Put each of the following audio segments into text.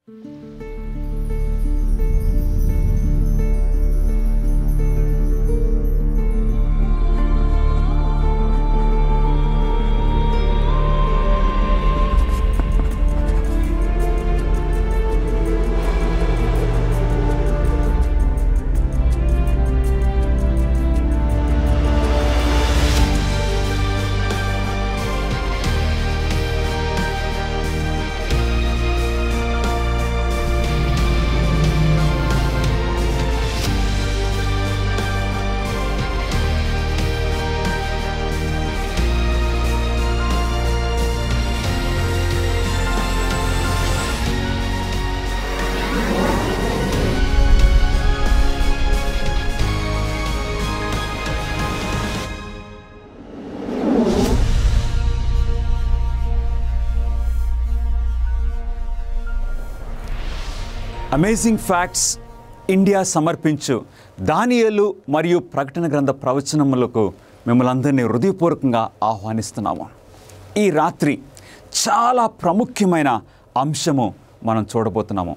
Amazing facts India సమర్పించు దానియేలు మరియు ప్రకటన గ్రంథ ప్రవచనములకు మిమ్మల్ని అందరినీ హృదయపూర్వకంగా ఆహ్వానిస్తున్నాము. ఈ రాత్రి చాలా ప్రాముఖ్యమైన అంశము మనం చూడబోతున్నాము.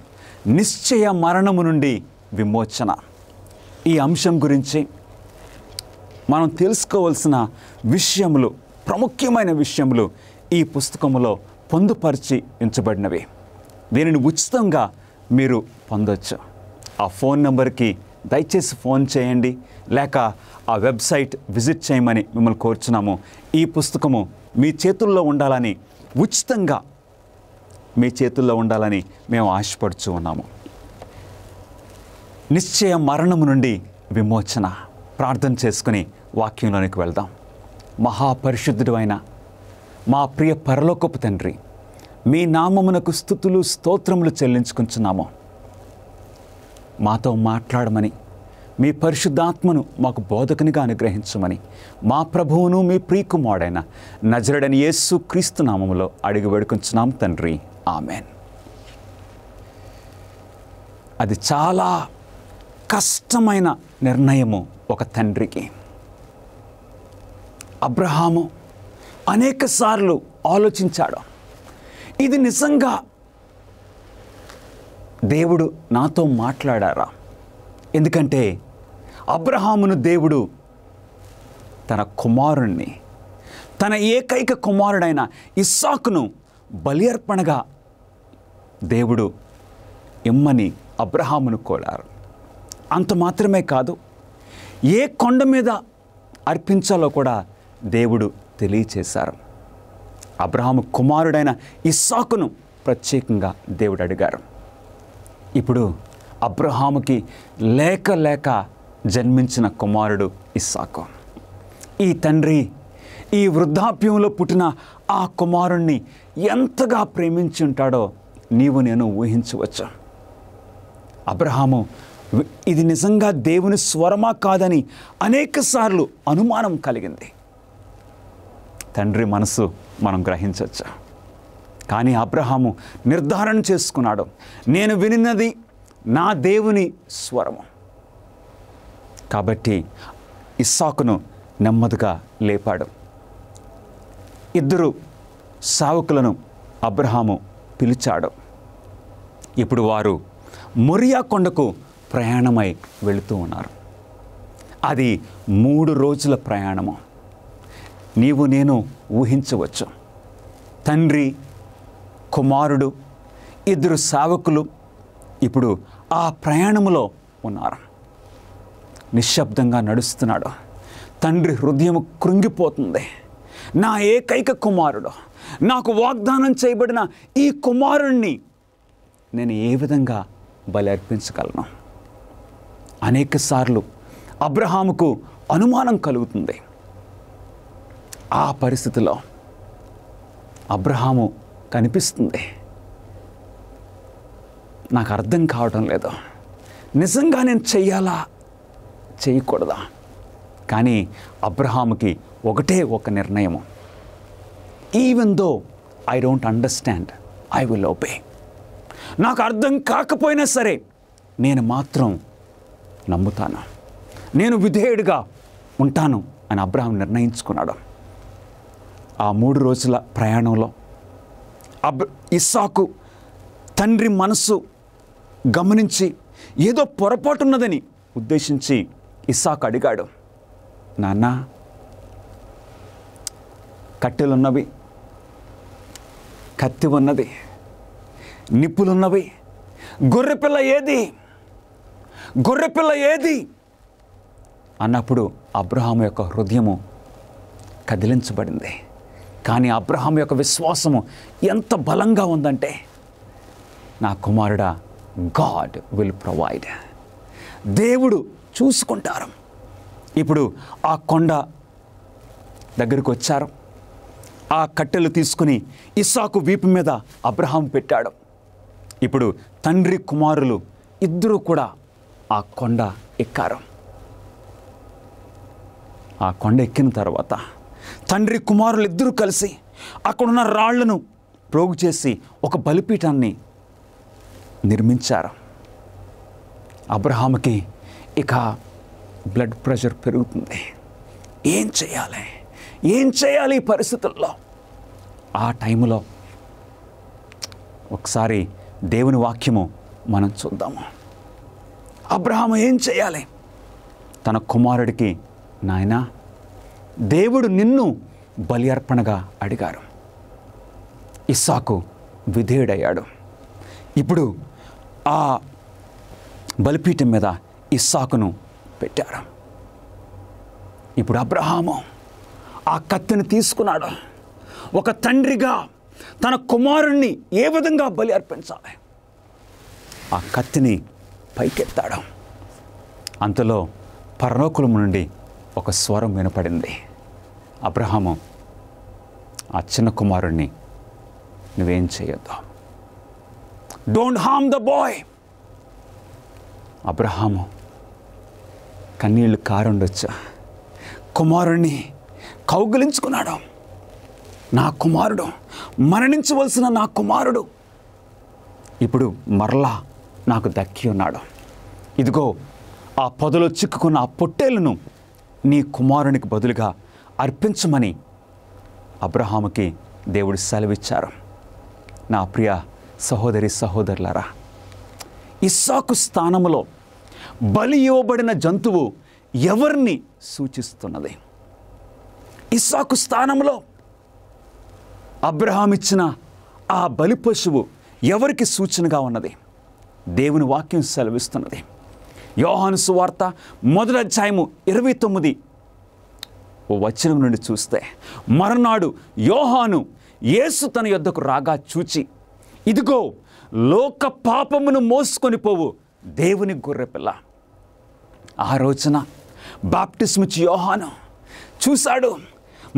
నిశ్చయ మరణము నుండి విమోచన. ఈ అంశం గురించి మనం తెలుసుకోవాల్సిన విషయములు, ప్రాముఖ్యమైన విషయములు ఈ పుస్తకములో పొందుపరిచి ఉంచబడినవి. దీనిని ఉచితంగా మీరు పొందొచ్చు. ఆ ఫోన్ నెంబర్కి దయచేసి ఫోన్ చేయండి, లేక ఆ వెబ్సైట్ విజిట్ చేయమని మిమ్మల్ని కోరుచున్నాము. ఈ పుస్తకము మీ చేతుల్లో ఉండాలని, ఉచితంగా మీ చేతుల్లో ఉండాలని మేము ఆశపడుచు ఉన్నాము. నిశ్చయ మరణము నుండి విమోచన. ప్రార్థన చేసుకుని వాక్యంలోనికి వెళ్దాం. మహాపరిశుద్ధుడు అయిన మా ప్రియ పరలోకపు తండ్రి, మీ నామమునకు స్తుతులు స్తోత్రములు చెల్లించుకుంటున్నాము. మాతో మాట్లాడమని, మీ పరిశుద్ధాత్మను మాకు బోధకునిగా అనుగ్రహించమని మా ప్రభువును మీ ప్రియకుమారుడైన నజరేయుడైన యేసు క్రీస్తు నామములో అడిగి వేడుకొంచున్నాం తండ్రి, ఆమెన్. అది చాలా కష్టమైన నిర్ణయము ఒక తండ్రికి. అబ్రహాము అనేకసార్లు ఆలోచించాడు, ఇది నిజంగా దేవుడు నాతో మాట్లాడారా? ఎందుకంటే అబ్రహామును దేవుడు తన కుమారుణ్ణి, తన ఏకైక కుమారుడైన ఇస్సాకును బలి అర్పణగా దేవుడు ఇమ్మని అబ్రహామును కోరారు. అంత మాత్రమే కాదు, ఏ కొండ మీద అర్పించాలో కూడా దేవుడు తెలియచేశారు. అబ్రహాము కుమారుడైన ఇస్సాకును ప్రత్యేకంగా దేవుడు అడిగారు. ఇప్పుడు అబ్రహాముకి లేక జన్మించిన కుమారుడు ఇస్సాకు. ఈ తండ్రి ఈ వృద్ధాప్యంలో పుట్టిన ఆ కుమారుణ్ణి ఎంతగా ప్రేమించి ఉంటాడో నీవు నేను ఊహించవచ్చు. అబ్రహాము ఇది నిజంగా దేవుని స్వరమా కాదని అనేకసార్లు అనుమానం కలిగింది. తండ్రి మనసు మనం గ్రహించవచ్చు. కానీ అబ్రహాము నిర్ధారణ చేసుకున్నాడు, నేను వినినది నా దేవుని స్వరము. కాబట్టి ఇస్సాకును నెమ్మదిగా లేపాడు. ఇద్దరు సేవకులను అబ్రహాము పిలిచాడు. ఇప్పుడు వారు మొరియా కొండకు ప్రయాణమై వెళుతూ ఉన్నారు. అది 3 రోజుల ప్రయాణము. నీవు నేను ఊహించవచ్చు. తండ్రి, కుమారుడు, 2 సేవకులు ఇప్పుడు ఆ ప్రయాణములో ఉన్నారు. నిశ్శబ్దంగా నడుస్తున్నాడు. తండ్రి హృదయం కృంగిపోతుంది. నా ఏకైక కుమారుడు, నాకు వాగ్దానం చేయబడిన ఈ కుమారుణ్ణి నేను ఏ విధంగా బలి అర్పించగలను? అనేకసార్లు అబ్రహాముకు అనుమానం కలుగుతుంది. ఆ పరిస్థితిలో అబ్రహాము కనిపిస్తుంది, నాకు అర్థం కావడం లేదు, నిజంగా నేను చెయ్యాలా చేయకూడదా? కానీ అబ్రహాముకి ఒక నిర్ణయము, even though I don't understand, I will obey. నాకు అర్థం కాకపోయినా సరే నేను మాత్రం నమ్ముతాను, నేను విధేయుడిగా ఉంటాను అని అబ్రహాం నిర్ణయించుకున్నాడు. ఆ 3 రోజుల ప్రయాణంలో ఇస్సాకు తండ్రి మనస్సు గమనించి ఏదో పొరపాటున్నదని ఉద్దేశించి ఇస్సాకు అడిగాడు, నాన్న కట్టెలున్నవి, కత్తి ఉన్నది, నిప్పులున్నవి, గొర్రెపిల్ల ఏది, గొర్రెపిల్ల ఏది అన్నప్పుడు అబ్రహాము యొక్క హృదయము కదిలించబడింది. కానీ అబ్రహాము యొక్క విశ్వాసము ఎంత బలంగా ఉందంటే, నా కుమారుడా, గాడ్ విల్ ప్రొవైడ్, దేవుడు చూసుకుంటారు. ఇప్పుడు ఆ కొండ దగ్గరికి వచ్చారు. ఆ కట్టెలు తీసుకుని ఇస్సాకు వీపు మీద అబ్రహాం పెట్టాడు. ఇప్పుడు తండ్రి కుమారులు ఇద్దరూ కూడా ఆ కొండ ఎక్కారు. ఆ కొండ ఎక్కిన తర్వాత తండ్రి కుమారులు ఇద్దరూ కలిసి అక్కడున్న రాళ్లను ప్రోగు చేసి ఒక బలిపీఠాన్ని నిర్మించారు. అబ్రహాముకి ఇక బ్లడ్ ప్రెషర్ పెరుగుతుంది. ఏం చేయాలి ఈ పరిస్థితుల్లో? ఆ టైంలో ఒకసారి దేవుని వాక్యము మనం చూద్దాము. అబ్రహాము ఏం చేయాలి? తన కుమారుడికి, నాయనా, దేవుడు నిన్ను బలి అర్పణగా అడిగారు. ఇస్సాకు విధేయుడయ్యాడు. ఇప్పుడు ఆ బలిపీఠం మీద ఇస్సాకును పెట్టారు. ఇప్పుడు అబ్రహాము ఆ కత్తిని తీసుకున్నాడు. ఒక తండ్రిగా తన కుమారుణ్ణి ఏ విధంగా బలి అర్పించాలి, ఆ కత్తిని పైకెత్తాడు. అంతలో పరలోకం నుండి ఒక స్వరం వినపడింది. అబ్రహాము, ఆ చిన్న కుమారుణ్ణి నువ్వేం చేయొద్దు, don't harm the boy. Abraham కన్నీళ్లు కారుండొచ్చు, కుమారుణ్ణి కౌగిలించుకున్నాడు. నా కుమారుడు, మరణించవలసిన నా కుమారుడు ఇప్పుడు మరలా నాకు దక్కి ఉన్నాడు. ఇదిగో ఆ పొదలో చిక్కుకున్న ఆ పొట్టేళ్లను నీ కుమారునికి బదులుగా అర్పించమని అబ్రహాముకి దేవుడు సెలవిచ్చారు. నా ప్రియ సహోదరి సహోదరులారా, ఇస్సాకు స్థానములో బలి ఇవ్వబడిన జంతువు ఎవరిని సూచిస్తున్నది? ఇస్సాకు స్థానంలో అబ్రహాం ఇచ్చిన ఆ బలి పశువు ఎవరికి సూచనగా ఉన్నది? దేవుని వాక్యం సెలవిస్తున్నది. యోహాను సువార్త 1వ అధ్యాయము 29 వచనం నుండి చూస్తే, మరునాడు యోహాను యేసు తన యొద్దకు రాగా చూచి, ఇదిగో లోక పాపమును మోసుకొని పోవు దేవుని గొర్రెపిల్ల. ఆ రోజున బాప్టిస్మిచ్చి యోహాను చూశాడు.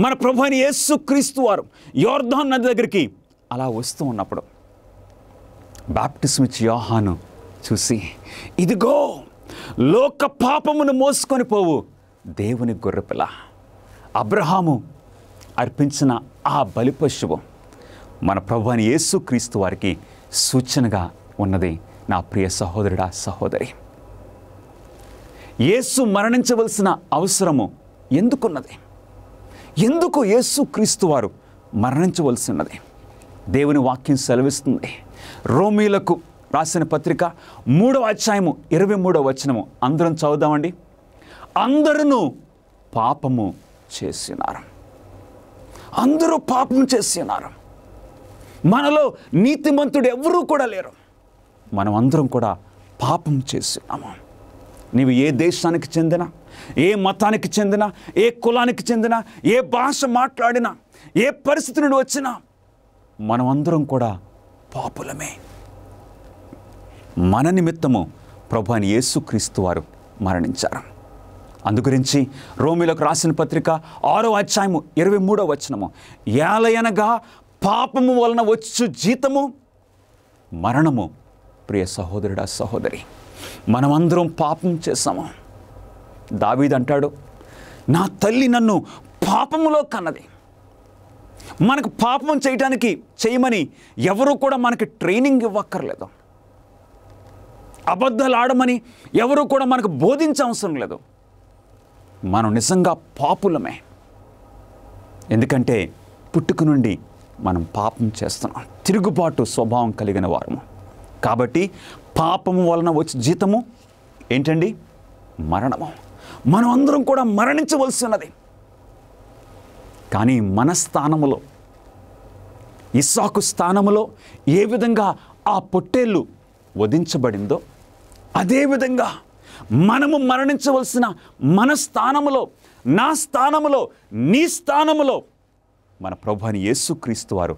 మన ప్రభు అయిన యేసు క్రీస్తు వారు యోర్దాను నది దగ్గరికి అలా వస్తూ ఉన్నప్పుడు బాప్టిస్మిచ్చి యోహాను చూసి, ఇదిగో లోక పాపమును మోసుకొని పోవు దేవుని గొర్రెపిల్ల. అబ్రహాము అర్పించిన ఆ బలి పశువు మన ప్రభు అయిన యేసు క్రీస్తు వారికి సూచనగా ఉన్నది. నా ప్రియ సహోదరుడా, సహోదరి, యేసు మరణించవలసిన అవసరము ఎందుకున్నది? ఎందుకు యేసు క్రీస్తు వారు మరణించవలసినది? దేవుని వాక్యం సెలవిస్తుంది. రోమీలకు రాసిన పత్రిక 3వ అధ్యాయము 23వ వచనము అందరం చదువుదామండి. అందరూ పాపము చేస్తున్నారు. అందరూ పాపం చేస్తున్నారు. మనలో నీతిమంతుడు ఎవరూ కూడా లేరు. మనం అందరం కూడా పాపం చేస్తున్నాము. నీవు ఏ దేశానికి చెందినా, ఏ మతానికి చెందినా, ఏ కులానికి చెందినా, ఏ భాష మాట్లాడినా, ఏ పరిస్థితి నుండి వచ్చినా మనమందరం కూడా పాపులమే. మన నిమిత్తము ప్రభు అయిన యేసుక్రీస్తు వారు మరణించారు. అందుగురించి రోమీలకు రాసిన పత్రిక 6వ అధ్యాయము 23వ వచనము, ఏలయనగా పాపము వలన వచ్చు జీతము మరణము. ప్రియ సహోదరుడా, సహోదరి, మనమందరం పాపం చేశాము. దావీదు అంటాడు, నా తల్లి నన్ను పాపములో కన్నది. మనకు పాపం చేయమని ఎవరు కూడా మనకి ట్రైనింగ్ ఇవ్వక్కర్లేదు. అబద్ధాలు ఆడమని ఎవరు కూడా మనకు బోధించే అవసరం లేదు. మనం నిజంగా పాపులమే. ఎందుకంటే పుట్టుక నుండి మనం పాపం చేస్తున్నాం. తిరుగుబాటు స్వభావం కలిగిన వారము. కాబట్టి పాపము వలన వచ్చే జీతము ఏంటండి? మరణము. మనం అందరం కూడా మరణించవలసి ఉన్నది. కానీ మన స్థానములో, ఇస్సాకు స్థానములో ఏ విధంగా ఆ పొట్టేళ్ళు వధించబడిందో అదేవిధంగా మనము మరణించవలసిన మన స్థానములో, నా స్థానములో, నీ స్థానములో మన ప్రభువైన యేసుక్రీస్తు వారు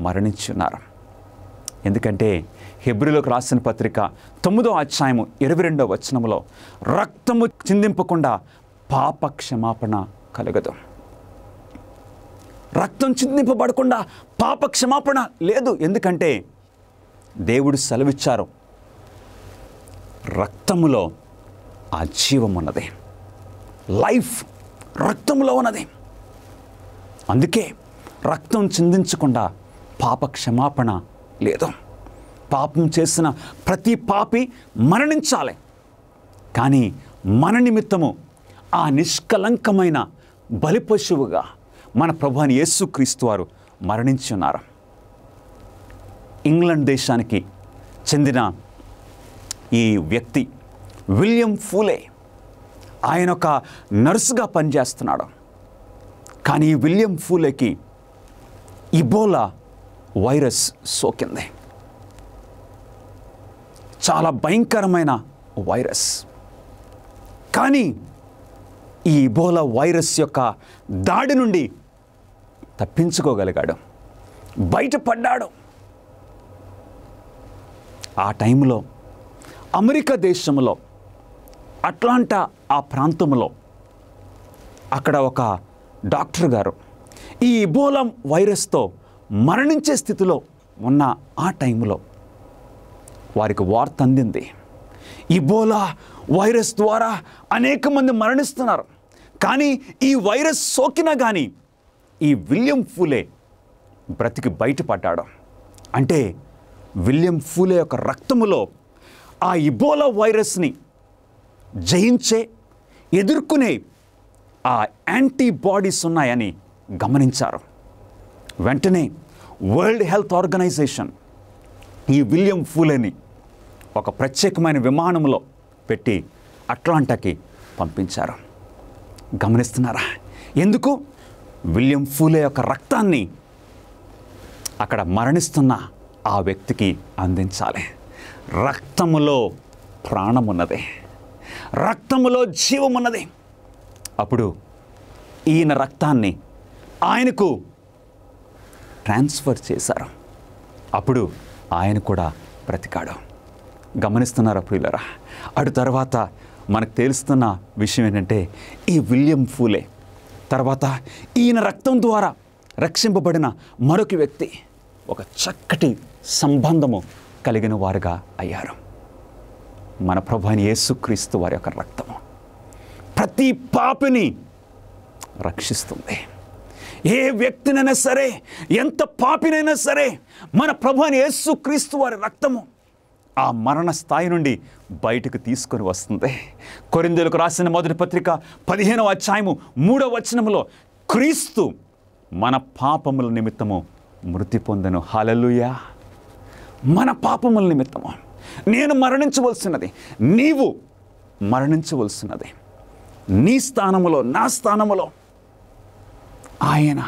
మరణించున్నారు. ఎందుకంటే హెబ్రీయులకు రాసిన పత్రిక 9వ అధ్యాయము 22వ వచనములో రక్తము చిందింపకుండా పాప క్షమాపణ కలగదు. రక్తం చిందింపబడకుండా పాప క్షమాపణ లేదు. ఎందుకంటే దేవుడు సెలవిచ్చారు, రక్తములో ఆ జీవం ఉన్నది, లైఫ్ రక్తంలో ఉన్నది. అందుకే రక్తం చిందించకుండా పాప క్షమాపణ లేదు. పాపం చేసిన ప్రతి పాపి మరణించాలి. కానీ మన నిమిత్తము ఆ నిష్కలంకమైన బలిపశువుగా మన ప్రభువైన యేసుక్రీస్తు వారు మరణించి ఉన్నారు. ఇంగ్లాండ్ దేశానికి చెందిన ఈ వ్యక్తి విలియం ఫూలే, ఆయన ఒక నర్సుగా పనిచేస్తున్నాడు. కానీ విలియం ఫూలేకి ఇబోలా వైరస్ సోకింది. చాలా భయంకరమైన వైరస్. కానీ ఈ ఇబోలా వైరస్ యొక్క దాడి నుండి తప్పించుకోగలిగాడు, బయటపడ్డాడు. ఆ టైంలో అమెరికా దేశంలో అట్లాంటా ఆ ప్రాంతంలో అక్కడ ఒక డాక్టర్ గారు ఈ ఇబోలా వైరస్తో మరణించే స్థితిలో ఉన్న ఆ టైంలో వారికి వార్త అందింది. ఇబోలా వైరస్ ద్వారా అనేక మంది మరణిస్తున్నారు. కానీ ఈ వైరస్ సోకినా కానీ ఈ విలియం ఫూలే బ్రతికి బయటపడ్డాడు. అంటే విలియం ఫూలే యొక్క రక్తములో ఆ ఇబోలా వైరస్ని జయించే, ఎదుర్కొనే ఆ యాంటీబాడీస్ ఉన్నాయని గమనించారు. వెంటనే వరల్డ్ హెల్త్ ఆర్గనైజేషన్ ఈ విలియం ఫూలేని ఒక ప్రత్యేకమైన విమానంలో పెట్టి అట్లాంటాకి పంపించారు. గమనిస్తున్నారా? ఎందుకు? విలియం ఫూలే యొక్క రక్తాన్ని అక్కడ మరణిస్తున్న ఆ వ్యక్తికి అందించాలి. రక్తములో ప్రాణమున్నది, రక్తములో జీవమున్నది. అప్పుడు ఈయన రక్తాన్ని ఆయనకు ట్రాన్స్ఫర్ చేశారు. అప్పుడు ఆయన కూడా బ్రతికాడు. గమనిస్తున్నారా ప్రియులరా? అటు తర్వాత మనకు తెలుస్తున్న విషయం ఏంటంటే ఈ విలియం ఫూలే తర్వాత ఈయన రక్తం ద్వారా రక్షింపబడిన మరొక వ్యక్తి ఒక చక్కటి సంబంధము కలిగిన వారుగా అయ్యారు. మన ప్రభువైన యేసుక్రీస్తు వారి యొక్క రక్తము ప్రతి పాపిని రక్షిస్తుంది. ఏ వ్యక్తినైనా సరే, ఎంత పాపినైనా సరే, మన ప్రభువైన యేసుక్రీస్తు వారి రక్తము ఆ మరణ స్థాయి నుండి బయటకు తీసుకొని వస్తుంది. కొరింథీయులకు రాసిన మొదటి పత్రిక 15వ అధ్యాయము 3వ వచనములో క్రీస్తు మన పాపముల నిమిత్తము మృతి పొందెను. హల్లెలూయా! మన పాపముల నిమిత్తము నేను మరణించవలసినది, నీవు మరణించవలసినది, నీ స్థానములో, నా స్థానములో ఆయన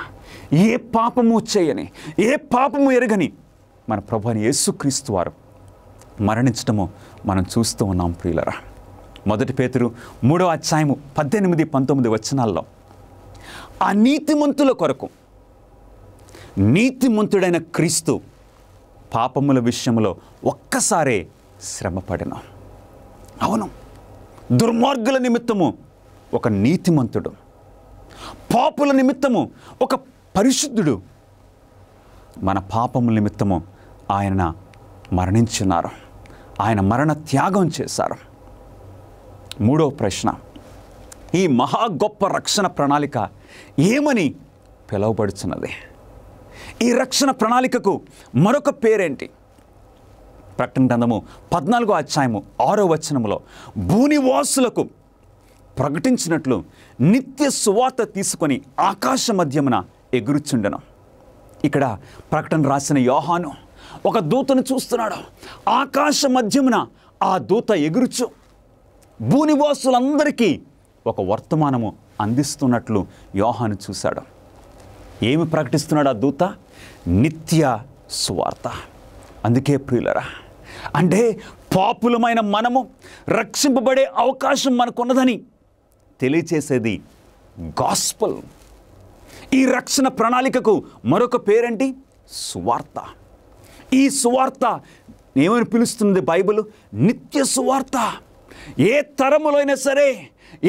ఏ పాపము చేయని, ఏ పాపము ఎరగని మన ప్రభువైన యేసుక్రీస్తు వారు మరణించటము మనం చూస్తూ ఉన్నాం ప్రియులరా. మొదటి పేతురు 3వ అధ్యాయము 18, 19 వచనాల్లో ఆ నీతిమంతుల కొరకు నీతిమంతుడైన క్రీస్తు పాపముల విషయంలో ఒక్కసారే శ్రమపడెను. అవును, దుర్మార్గుల నిమిత్తము ఒక నీతిమంతుడు, పాపుల నిమిత్తము ఒక పరిశుద్ధుడు మన పాపముల నిమిత్తము ఆయన మరణించున్నారు. ఆయన మరణ త్యాగం చేశారు. మూడవ ప్రశ్న, ఈ మహా గొప్ప రక్షణ ప్రణాళిక ఏమని పిలువబడుచున్నది? ఈ రక్షణ ప్రణాళికకు మరొక పేరేంటి? ప్రకటన గ్రంథము 14వ అధ్యాయము 6వ వచనములో భూనివాసులకు ప్రకటించినట్లు నిత్య సువార్త తీసుకొని ఆకాశ మధ్యమున ఎగురుచుండెను. ఇక్కడ ప్రకటన రాసిన యోహాను ఒక దూతను చూస్తున్నాడు. ఆకాశ మధ్యమున ఆ దూత ఎగురుచు భూనివాసులందరికీ ఒక వర్తమానము అందిస్తున్నట్లు యోహాను చూశాడు. ఏమి ప్రకటిస్తున్నాడు ఆ దూత? నిత్య సువార్త. అందుకే ప్రియులరా, అంటే పాపులమైన మనము రక్షింపబడే అవకాశం మనకున్నదని తెలియచేసేది గాస్పల్. ఈ రక్షణ ప్రణాళికకు మరొక పేరేంటి? సువార్త. ఈ సువార్త ఏమని పిలుస్తుంది బైబిల్? నిత్య సువార్త. ఏ తరములో అయినా సరే,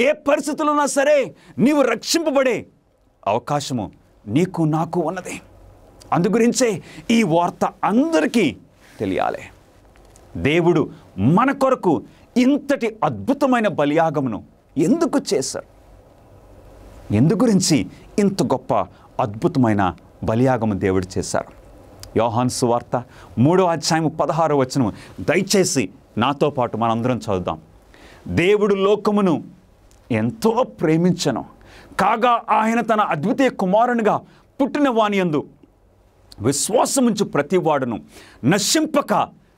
ఏ పరిస్థితుల్లో ఉన్నా సరే నీవు రక్షింపబడే అవకాశము నీకు నాకు ఉన్నది. అందుగురించే ఈ వార్త అందరికీ తెలియాలి. దేవుడు మన కొరకు ఇంతటి అద్భుతమైన బలియాగమును ఎందుకు చేశారు? ఎందు గురించి ఇంత గొప్ప అద్భుతమైన బలియాగము దేవుడు చేశారు? యోహాను సువార్త 3వ అధ్యాయము 16వ వచనము దయచేసి నాతో పాటు మనందరం చదువుదాం. దేవుడు లోకమును ఎంతో ప్రేమించెను, కాగా ఆయన తన అద్వితీయ కుమారునిగా పుట్టిన వానియందు విశ్వాసముంచు ప్రతివాడును నశింపక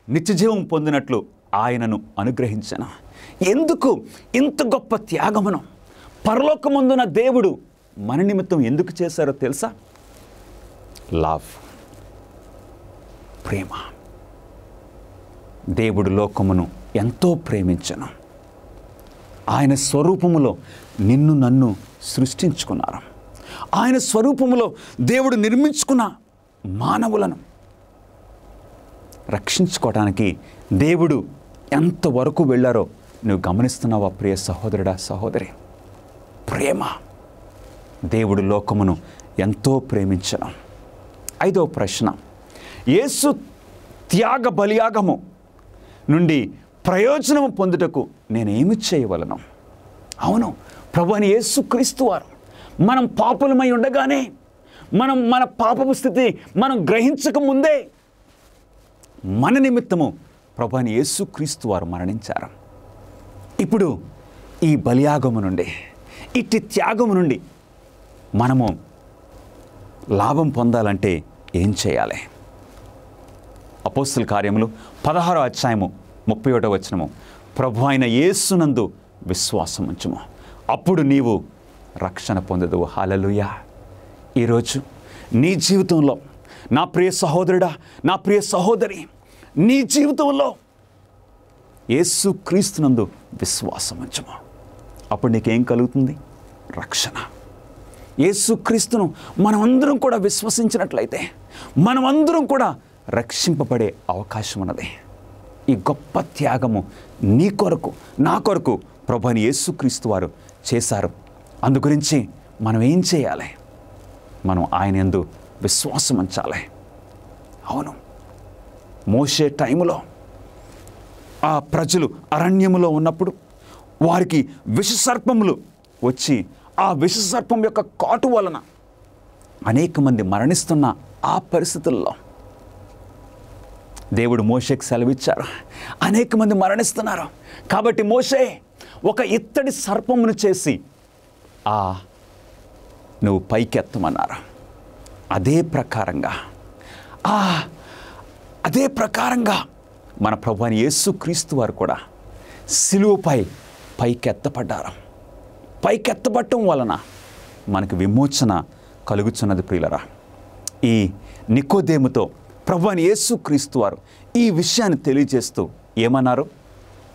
నిత్యజీవం పొందినట్లు ఆయనను అనుగ్రహించెను. ఎందుకు ఇంత గొప్ప త్యాగమును పరలోకమందున దేవుడు మన నిమిత్తం ఎందుకు చేశారో తెలుసా? లవ్, ప్రేమ. దేవుడు లోకమును ఎంతో ప్రేమించెను. ఆయన స్వరూపములో నిన్ను నన్ను సృష్టించుకున్నారు. ఆయన స్వరూపములో దేవుడు నిర్మించుకున్న మానవులను రక్షించుకోవడానికి దేవుడు ఎంతవరకు వెళ్ళారో నువ్వు గమనిస్తున్నావా ప్రియ సహోదరుడా, సహోదరి? ప్రేమ. దేవుడు లోకమును ఎంతో ప్రేమించను. 5వ ప్రశ్న, యేసు త్యాగ బలియాగము నుండి ప్రయోజనము పొందుటకు నేనేమి చేయవలను? అవును, ప్రభువైన యేసుక్రీస్తు వారు మనం పాపులమై ఉండగానే, మన పాపపు స్థితి మనం గ్రహించక ముందే మన నిమిత్తము ప్రభువైన యేసుక్రీస్తు వారు మరణించారు. ఇప్పుడు ఈ బలియాగము నుండి, ఇట్టి త్యాగము నుండి మనము లాభం పొందాలంటే ఏం చేయాలి? అపోస్తల కార్యములు 16వ అధ్యాయము 31వ వచనము, ప్రభు అయిన యేసునందు విశ్వాసం ఉంచుము, అప్పుడు నీవు రక్షణ పొందదువు. హల్లెలూయా. ఈరోజు నీ జీవితంలో నా ప్రియ సహోదరుడా, నా ప్రియ సహోదరి, నీ జీవితంలో యేసుక్రీస్తునందు విశ్వాసం ఉంచుము. అప్పుడు నీకేం కలుగుతుంది? రక్షణ. యేసుక్రీస్తును మనమందరం కూడా విశ్వసించినట్లయితే మనమందరం కూడా రక్షింపబడే అవకాశం ఉన్నది. ఈ గొప్ప త్యాగము నీ కొరకు, నా కొరకు ప్రభువైన యేసుక్రీస్తు వారు చేశారు. అందుగురించి మనం ఏం చేయాలి? మనం ఆయన యందు విశ్వాసం ఉంచాలి. అవును, మోషే టైములో ఆ ప్రజలు అరణ్యములో ఉన్నప్పుడు వారికి విషసర్పములు వచ్చి ఆ విషసర్పం యొక్క కాటు వలన అనేక మంది మరణిస్తున్న ఆ పరిస్థితుల్లో దేవుడు మోషేకి సెలవిచ్చారు. అనేక మంది మరణిస్తున్నారు కాబట్టి మోషే ఒక ఇత్తడి సర్పమును చేసి నువ్వు పైకెత్తమన్నారు. అదే ప్రకారంగా మన ప్రభువైన యేసుక్రీస్తు వారు కూడా సిలువపై పైకెత్తపడ్డారు. పైకెత్తబడటం వలన మనకు విమోచన కలుగుచున్నది. ప్రియులరా, ఈ నికోదేముతో ప్రభువైన యేసుక్రీస్తు వారు ఈ విషయాన్ని తెలియజేస్తూ ఏమన్నారు?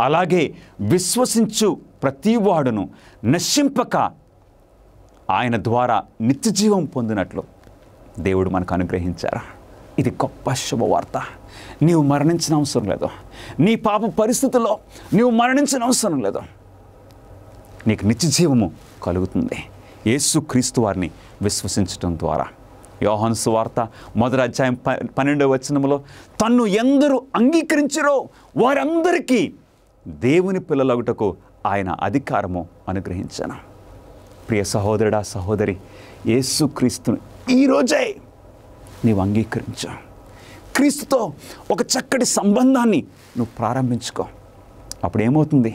అలాగే విశ్వసించు ప్రతివాడును నశింపక ఆయన ద్వారా నిత్యజీవం పొందినట్లు దేవుడు మనకు అనుగ్రహించారు. ఇది గొప్ప శుభవార్త. నీవు మరణించిన అవసరం లేదు. నీ పాప పరిస్థితుల్లో నీవు మరణించిన అవసరం లేదు. నీకు నిత్యజీవము కలుగుతుంది యేసుక్రీస్తు వారిని విశ్వసించటం ద్వారా. యోహాను సువార్త 1వ అధ్యాయం 12వ వచనములో తన్ను ఎందరూ అంగీకరించిరో వారందరికీ దేవుని పిల్లలగుటకు ఆయన అధికారము అనుగ్రహించాను. ప్రియ సహోదరుడా, సహోదరి, యేసుక్రీస్తును ఈరోజే నీవు అంగీకరించు. క్రీస్తుతో ఒక చక్కటి సంబంధాన్ని నువ్వు ప్రారంభించుకో. అప్పుడు ఏమవుతుంది?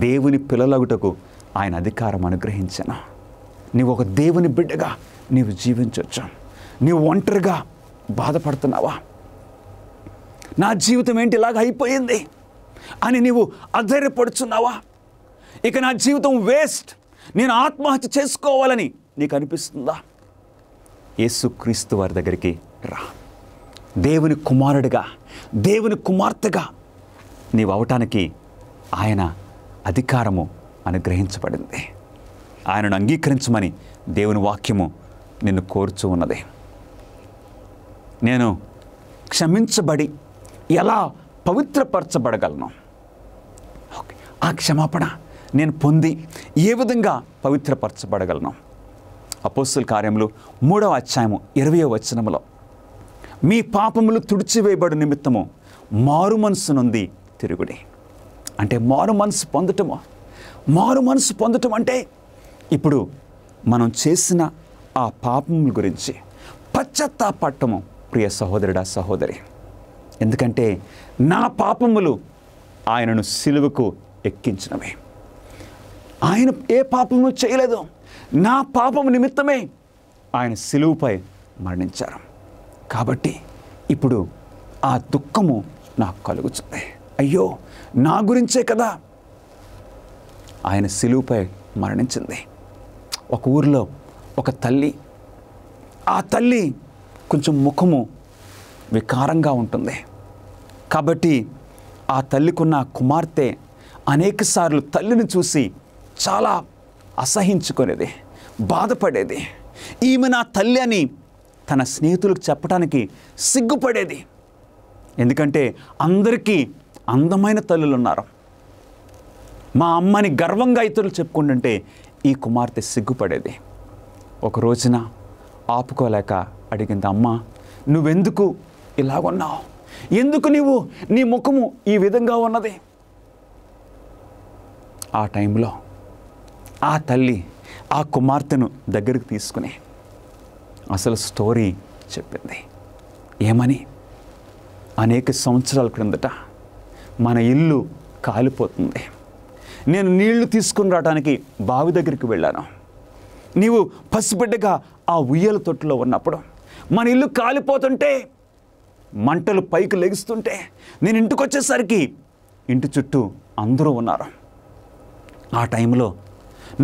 దేవుని పిల్లలగుటకు ఆయన అధికారం అనుగ్రహించాను. నీవు ఒక దేవుని బిడ్డగా నీవు జీవించవచ్చు. నీవు ఒంటరిగా బాధపడుతున్నావా? నా జీవితం ఏంటి ఇలాగ అయిపోయింది అని నీవు అధైర్యపడుచున్నావా? ఇక నా జీవితం వేస్ట్, నేను ఆత్మహత్య చేసుకోవాలని నీకు అనిపిస్తుందా? యేసుక్రీస్తు వారి దగ్గరికి రా. దేవుని కుమారుడిగా, దేవుని కుమార్తెగా నీవు అవటానికి ఆయన అధికారము అనుగ్రహించబడింది. ఆయనను అంగీకరించమని దేవుని వాక్యము నిన్ను కోరుచూ ఉన్నది. నేను క్షమించబడి ఎలా పవిత్రపరచబడగలను? ఆ క్షమాపణ నేను పొంది ఏ విధంగా పవిత్రపరచబడగలను? అపోస్తలుల కార్యములు 3వ అధ్యాయము 20వ వచనములో, మీ పాపములు తుడిచివేయబడు నిమిత్తము మారు మనసు నొంది తిరుగుడి. అంటే మారు మనసు పొందటము. మారు మనసు పొందటం అంటే ఇప్పుడు మనం చేసిన ఆ పాపముల గురించి పశ్చాత్తాపడటము ప్రియ సహోదరుడా, సహోదరి. ఎందుకంటే నా పాపములు ఆయనను సిలువకు ఎక్కించినవి. ఆయన ఏ పాపము చేయలేదు, నా పాపము నిమిత్తమే ఆయన సిలువపై మరణించారు. కాబట్టి ఇప్పుడు ఆ దుఃఖము నాకు కలుగుతుంది. అయ్యో, నా గురించే కదా ఆయన సిలువపై మరణించింది. ఒక ఊరిలో ఒక తల్లి, ఆ తల్లి కొంచెం ముఖము వికారంగా ఉంటుంది. కాబట్టి ఆ తల్లికున్న కుమార్తె అనేకసార్లు తల్లిని చూసి చాలా అసహించుకునేది, బాధపడేది. ఈమె నా తల్లి అని తన స్నేహితులకు చెప్పడానికి సిగ్గుపడేది. ఎందుకంటే అందరికీ అందమైన తల్లులు ఉన్నారు. మా అమ్మని గర్వంగా ఇతరులు చెప్పుకుంటుంటే ఈ కుమార్తె సిగ్గుపడేది. ఒక రోజున ఆపుకోలేక అడిగింది, అమ్మ నువ్వెందుకు ఇలాగున్నావు? ఎందుకు నీ ముఖము ఈ విధంగా ఉన్నది? ఆ టైంలో ఆ తల్లి ఆ కుమార్తెను దగ్గరికి తీసుకుని అసలు స్టోరీ చెప్పింది. ఏమని? అనేక సంవత్సరాల క్రిందట మన ఇల్లు కాలిపోతుంది. నేను నీళ్లు తీసుకుని రావడానికి బావి దగ్గరికి వెళ్ళాను. నీవు పసిబిడ్డగా ఆ ఉయ్యాల తొట్టులో ఉన్నప్పుడు మన ఇల్లు కాలిపోతుంటే, మంటలు పైకి లెగుస్తుంటే నేను ఇంటికి వచ్చేసరికి ఇంటి చుట్టూ అందరూ ఉన్నారు. ఆ టైంలో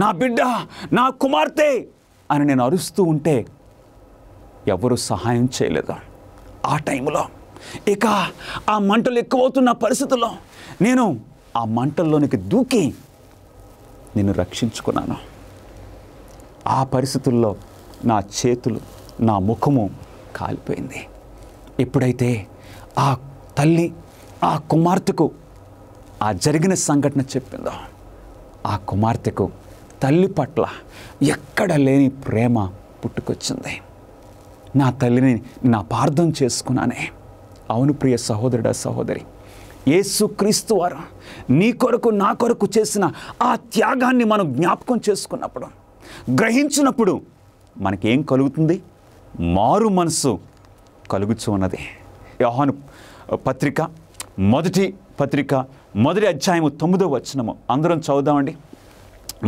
నా బిడ్డ, నా కుమార్తె అని నేను అరుస్తూ ఉంటే ఎవరు సహాయం చేయలేదు. ఆ టైంలో ఇక ఆ మంటలు ఎక్కువవుతున్న పరిస్థితుల్లో నేను ఆ మంటల్లోనికి దూకి నిన్ను రక్షించుకున్నాను. ఆ పరిస్థితుల్లో నా చేతులు, నా ముఖము కాలిపోయింది. ఎప్పుడైతే ఆ తల్లి ఆ కుమార్తెకు ఆ జరిగిన సంఘటన చెప్పిందో, ఆ కుమార్తెకు తల్లి పట్ల ఎక్కడ లేని ప్రేమ పుట్టుకొచ్చింది. నా తల్లిని నా అపార్థం చేసుకున్నానే. అవును ప్రియ సహోదరుడా, సహోదరి, యేసుక్రీస్తు వారు నీ కొరకు నా కొరకు చేసిన ఆ త్యాగాన్ని మనం జ్ఞాపకం చేసుకున్నప్పుడు, గ్రహించినప్పుడు మనకేం కలుగుతుంది? మారు మనసు కలుగుచూ ఉన్నది. యోహాను పత్రిక మొదటి అధ్యాయము 9వ వచనము అందరం చదువుదామండి.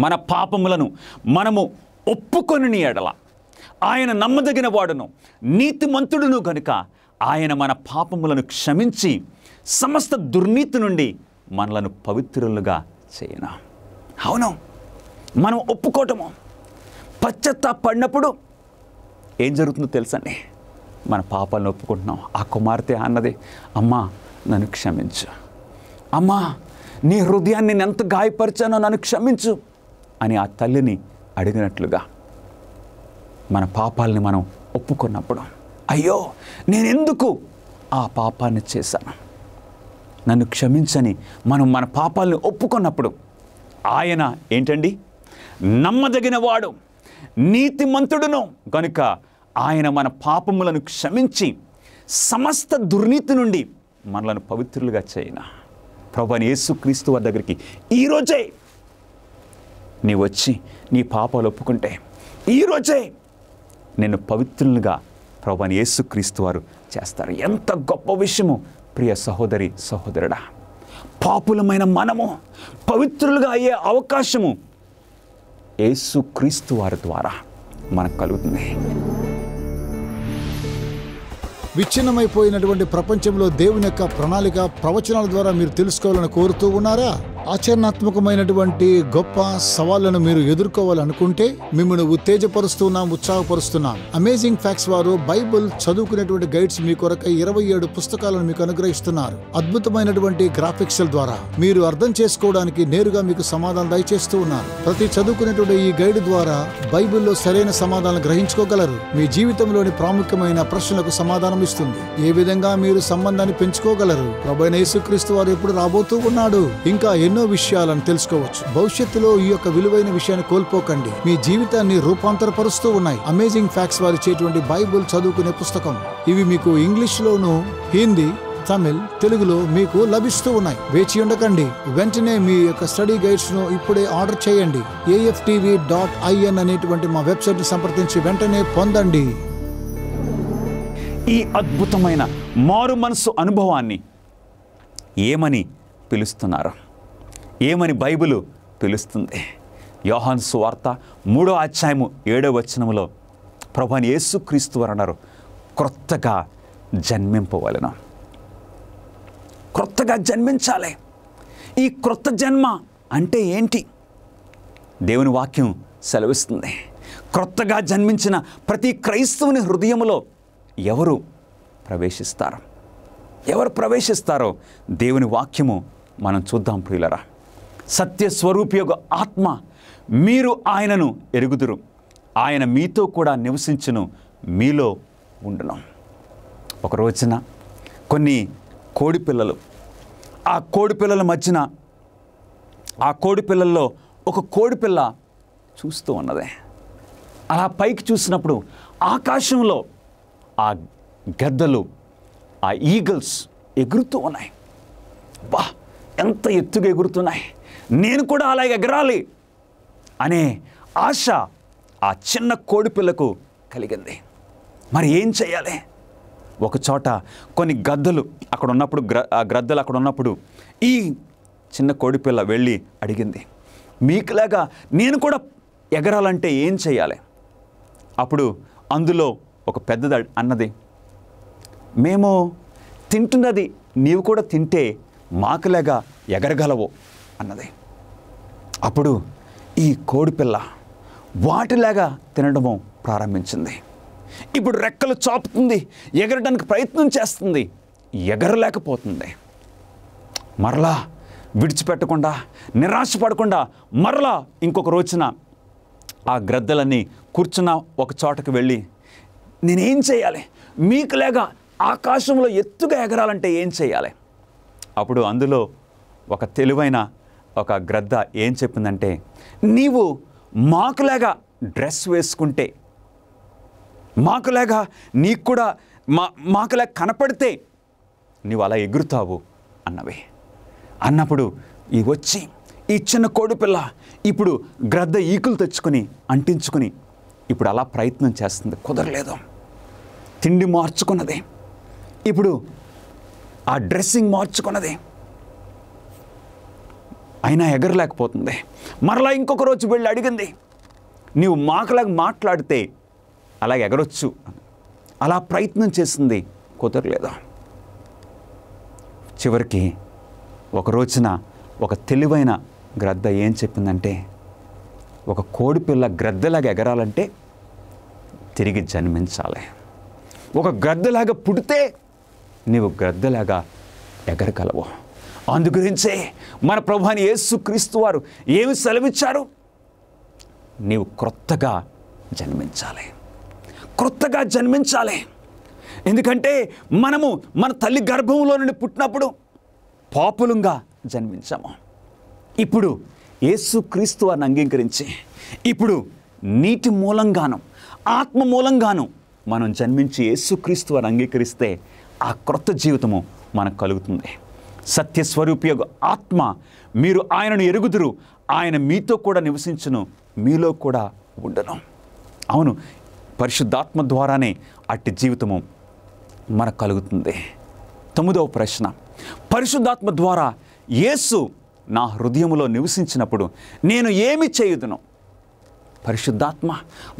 మన పాపములను మనము ఒప్పుకొని ఎడల ఆయన నమ్మదగిన వాడును నీతిమంతుడును గనుక ఆయన మన పాపములను క్షమించి సమస్త దుర్నీతి నుండి మనలను పవిత్రులుగా చేయను. అవును, మనం ఒప్పుకోవటము, పశ్చాత్తాపడినప్పుడు ఏం జరుగుతుందో తెలుసండి? మన పాపాలను ఒప్పుకుంటున్నాం. ఆ కుమార్తె అన్నది, అమ్మా నన్ను క్షమించు, అమ్మా నీ హృదయాన్ని నేను ఎంత గాయపరిచానో నన్ను క్షమించు అని ఆ తల్లిని అడిగినట్లుగా మన పాపాలని మనం ఒప్పుకున్నప్పుడు, అయ్యో నేనెందుకు ఆ పాపాన్ని చేశాను, నన్ను క్షమించని మనం మన పాపాలని ఒప్పుకున్నప్పుడు ఆయన ఏంటండి? నమ్మదగిన వాడు, నీతిమంతుడును కనుక ఆయన మన పాపములను క్షమించి సమస్త దుర్నీతి నుండి మనలను పవిత్రులుగా చేయను. ప్రభువైన యేసుక్రీస్తు వారి దగ్గరికి ఈరోజే నీ వచ్చి నీ పాపాలు ఒప్పుకుంటే, ఈరోజే నిన్ను పవిత్రులుగా ప్రభువైన యేసుక్రీస్తు వారు చేస్తారు. ఎంత గొప్ప విషయము ప్రియ సహోదరి, సహోదరుడా! పాపులమైన మనము పవిత్రులుగా అయ్యే అవకాశము యేసుక్రీస్తు వారి ద్వారా మనకు కలుగుతుంది. విచ్ఛిన్నమైపోయినటువంటి ప్రపంచంలో దేవుని యొక్క ప్రణాళిక ప్రవచనాల ద్వారా మీరు తెలుసుకోవాలని కోరుతూ ఉన్నారా? ఆచరణాత్మకమైనటువంటి గొప్ప సవాళ్లను మీరు ఎదుర్కోవాలనుకుంటే మిమ్మల్ని ఉత్తేజపరుస్తున్నాం, ఉత్సాహపరుస్తున్నాం. అమేజింగ్ ఫ్యాక్ట్స్ వారు బైబిల్ చదువుకునేటువంటి గైడ్స్ మీ కొరకై 27 పుస్తకాలను మీకు అనుగ్రహిస్తున్నారు. అద్భుతమైనటువంటి గ్రాఫిక్స్ ద్వారా మీరు అర్థం చేసుకోవడానికి నేరుగా మీకు సమాధానం దయచేస్తూ ఉన్నారు. ప్రతి చదువుకునేటువంటి ఈ గైడ్ ద్వారా బైబిల్లో సరైన సమాధానం గ్రహించుకోగలరు. మీ జీవితంలోని ప్రాముఖ్యమైన ప్రశ్నలకు సమాధానం ఇస్తుంది. ఏ విధంగా మీరు సంబంధాన్ని పెంచుకోగలరు, ప్రభువైన యేసుక్రీస్తు వారు ఎప్పుడు రాబోతూ ఉన్నాడు, ఇంకా ఎన్నో విషయాలను తెలుసుకోవచ్చు. భవిష్యత్తులో ఈ యొక్క విలువైన విషయాన్ని కోల్పోకండి. మీ జీవితాన్ని రూపాంతరపరుస్తూ ఉన్నాయి అమేజింగ్ ఫ్యాక్ట్స్ వారు ఇచ్చేటువంటి బైబిల్ చదువుకునే పుస్తకం. ఇవి మీకు ఇంగ్లీష్ లోను, హిందీ, తమిళ్, తెలుగులో మీకు లభిస్తూ ఉన్నాయి. వేచి ఉండకండి, వెంటనే మీ యొక్క స్టడీ గైడ్స్ ను ఇప్పుడే ఆర్డర్ చేయండి. AFTV.in అనేటువంటి మా వెబ్సైట్ ని సంప్రదించి వెంటనే పొందండి. ఈ అద్భుతమైన మారు మనసు అనుభవాన్ని ఏమని పిలుస్తున్నారు? ఏమని బైబిలు పిలుస్తుంది? యోహాను సువార్త 3వ అధ్యాయము 7వ వచనములో ప్రభువైన యేసుక్రీస్తు వారు అన్నారు, క్రొత్తగా జన్మింపవలెను. క్రొత్తగా జన్మించాలి. ఈ క్రొత్త జన్మ అంటే ఏంటి? దేవుని వాక్యం సెలవిస్తుంది. క్రొత్తగా జన్మించిన ప్రతి క్రైస్తవుని హృదయములో ఎవరు ప్రవేశిస్తారు? ఎవరు ప్రవేశిస్తారో దేవుని వాక్యము మనం చూద్దాం ప్రియులరా. సత్య స్వరూపియొగ ఆత్మ, మీరు ఆయనను ఎరుగుదురు, ఆయన మీతో కూడా నివసించును, మీలో ఉండును. ఒక రోజున కొన్ని కోడిపిల్లలు, ఆ కోడిపిల్లల మధ్యన, ఆ కోడిపిల్లల్లో ఒక కోడిపిల్ల చూస్తూ ఉన్నది. అలా పైకి చూసినప్పుడు ఆకాశంలో ఆ గద్దలు, ఆ ఈగల్స్ ఎగురుతూ ఉన్నాయి. బా, ఎంత ఎత్తుగా ఎగురుతున్నాయి, నేను కూడా అలా ఎగరాలి అనే ఆశ ఆ చిన్న కోడిపిల్లకు కలిగింది. మరి ఏం చేయాలి? ఒక చోట కొన్ని గద్దలు అక్కడ ఉన్నప్పుడు, ఆ గ్రద్దలు అక్కడ ఉన్నప్పుడు ఈ చిన్న కోడిపిల్ల వెళ్ళి అడిగింది, మీకులాగా నేను కూడా ఎగరాలంటే ఏం చేయాలి? అప్పుడు అందులో ఒక పెద్దది అన్నది, మేము తింటున్నది నీవు కూడా తింటే మాకులాగా ఎగరగలవు అన్నది. అప్పుడు ఈ కోడిపిల్ల వాటిలాగా తినడము ప్రారంభించింది. ఇప్పుడు రెక్కలు చాపుతుంది, ఎగరడానికి ప్రయత్నం చేస్తుంది, ఎగరలేకపోతుంది. మరలా విడిచిపెట్టకుండా, నిరాశపడకుండా మరలా ఇంకొక రోజున ఆ గ్రద్దలన్నీ కూర్చున్న ఒక చోటకు వెళ్ళి, నేనేం చేయాలి? మీకులాగా ఆకాశంలో ఎత్తుగా ఎగరాలంటే ఏం చేయాలి? అప్పుడు అందులో ఒక తెలివైన ఒక గ్రద్ద ఏం చెప్పిందంటే, నీవు మాకులాగా డ్రెస్ వేసుకుంటే, మాకులాగా నీకు కూడా మాకులాగా కనపడితే నీవు అలా ఎగురుతావు అన్నవి. అన్నప్పుడు వచ్చి ఈ చిన్న కోడిపిల్ల ఇప్పుడు గ్రద్ద ఈకులు తెచ్చుకొని అంటించుకొని ఇప్పుడు అలా ప్రయత్నం చేస్తుంది. కుదరలేదు. తిండి మార్చుకున్నది, ఇప్పుడు ఆ డ్రెస్సింగ్ మార్చుకున్నది, అయినా ఎగరలేకపోతుంది. మరలా ఇంకొక రోజు వెళ్ళి అడిగింది, నీవు మాకులాగా మాట్లాడితే అలా ఎగరొచ్చు. అలా ప్రయత్నం చేసింది, కుదరలేదు. చివరికి ఒక రోజున ఒక తెలివైన గ్రద్ద ఏం చెప్పిందంటే, ఒక కోడిపిల్ల గ్రద్దలాగా ఎగరాలంటే తిరిగి జన్మించాలి. ఒక గ్రద్దలాగా పుడితే నీవు గ్రద్దలాగా ఎగరగలవు. అందుగురించే మన ప్రభువైన యేసుక్రీస్తు వారు ఏమి సెలవిచ్చారు? నీవు క్రొత్తగా జన్మించాలి, క్రొత్తగా జన్మించాలి. ఎందుకంటే మనము మన తల్లి గర్భంలో నుండి పుట్టినప్పుడు పాపులంగా జన్మించాము. ఇప్పుడు యేసుక్రీస్తు వారిని అంగీకరించి ఇప్పుడు నీటి మూలంగాను ఆత్మ మూలంగాను మనం జన్మించి యేసుక్రీస్తు వారిని అంగీకరిస్తే ఆ క్రొత్త జీవితము మనకు కలుగుతుంది. సత్యస్వరూపియగు ఆత్మ, మీరు ఆయనను ఎరుగుదురు, ఆయన మీతో కూడా నివసించును, మీలో కూడా ఉండను. అవును, పరిశుద్ధాత్మ ద్వారానే అట్టి జీవితము మనకు కలుగుతుంది. 9వ ప్రశ్న, పరిశుద్ధాత్మ ద్వారా యేసు నా హృదయములో నివసించినప్పుడు నేను ఏమి చేయుదును? పరిశుద్ధాత్మ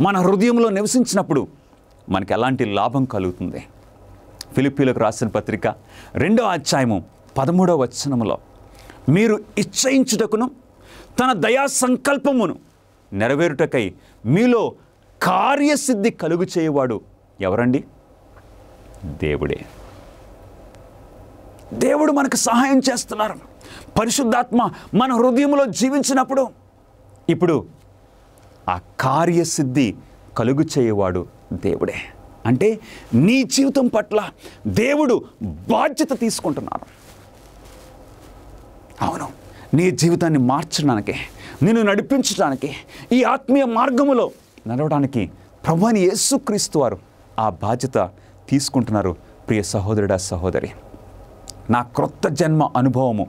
మన హృదయంలో నివసించినప్పుడు మనకి ఎలాంటి లాభం కలుగుతుంది? ఫిలిప్పీలకు రాసిన పత్రిక 2వ అధ్యాయము 13వ వచనములో, మీరు ఇచ్చయించుటకును తన దయా సంకల్పమును నెరవేరుటకై మీలో కార్యసిద్ధి కలుగు చేయవాడు ఎవరండి? దేవుడే. దేవుడు మనకు సహాయం చేస్తున్నారు. పరిశుద్ధాత్మ మన హృదయంలో జీవించినప్పుడు ఇప్పుడు ఆ కార్యసిద్ధి కలుగు చేయవాడు దేవుడే. అంటే నీ జీవితం పట్ల దేవుడు బాధ్యత తీసుకుంటున్నారు. అవును, నీ జీవితాన్ని మార్చడానికి, నిన్ను నడిపించడానికి, ఈ ఆత్మీయ మార్గములో నడవడానికి ప్రభువైన యేసుక్రీస్తు వారు ఆ బాధ్యత తీసుకుంటున్నారు. ప్రియ సహోదరుడా, సహోదరి, నా క్రొత్త జన్మ అనుభవము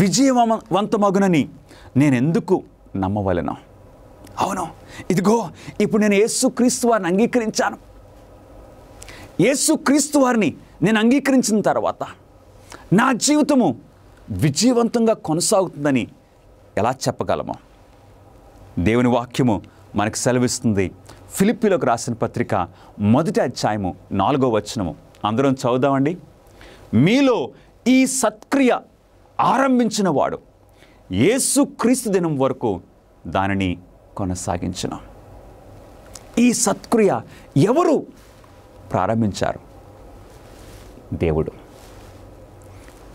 విజయవంతమగునని నేను ఎందుకు నమ్మవలెను? అవును, ఇదిగో ఇప్పుడు నేను యేసుక్రీస్తు వారిని అంగీకరించాను. యేసుక్రీస్తు వారిని నేను అంగీకరించిన తర్వాత నా జీవితము విజయవంతంగా కొనసాగుతుందని ఎలా చెప్పగలము? దేవుని వాక్యము మనకు సెలవిస్తుంది. ఫిలిప్పీలకు రాసిన పత్రిక 1వ అధ్యాయము 4వ వచనము. అందరం చదువుదామండి. మీలో ఈ సత్క్రియ ఆరంభించిన వాడు యేసుక్రీస్తు దినం వరకు దానిని కొనసాగించును. ఈ సత్క్రియ ఎవరు ప్రారంభించారు? దేవుడు.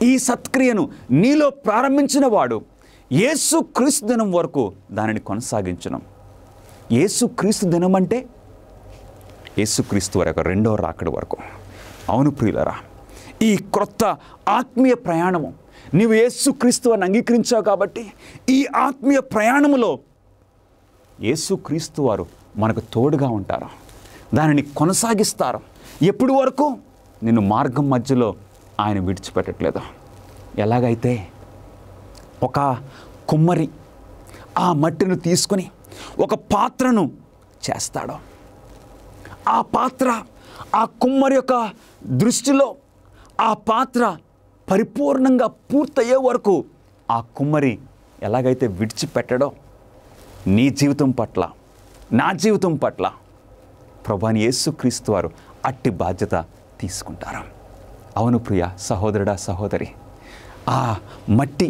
ఈ సత్క్రియను నీలో ప్రారంభించిన వాడు యేసుక్రీస్తు దినం వరకు దానిని కొనసాగించును. యేసుక్రీస్తు దినం అంటే యేసుక్రీస్తు వారి యొక్క 2వ రాకడ వరకు. అవును ప్రియులరా, ఈ క్రొత్త ఆత్మీయ ప్రయాణము నీవు యేసుక్రీస్తు వారిని అంగీకరించావు కాబట్టి ఈ ఆత్మీయ ప్రయాణములో యేసుక్రీస్తు వారు మనకు తోడుగా ఉంటారు, దానిని కొనసాగిస్తారు. ఎప్పటి వరకు? నిన్ను మార్గం మధ్యలో ఆయన విడిచిపెట్టట్లేదు. ఎలాగైతే ఒక కుమ్మరి ఆ మట్టిని తీసుకొని ఒక పాత్రను చేస్తాడో, ఆ పాత్ర ఆ కుమ్మరి యొక్క దృష్టిలో ఆ పాత్ర పరిపూర్ణంగా పూర్తయ్యే వరకు ఆ కుమ్మరి ఎలాగైతే విడిచిపెట్టడో, నీ జీవితం పట్ల, నా జీవితం పట్ల ప్రభువైన యేసుక్రీస్తు వారు అట్టి బాధ్యత తీసుకుంటారు. అవును ప్రియ సహోదరుడా, సహోదరి, ఆ మట్టి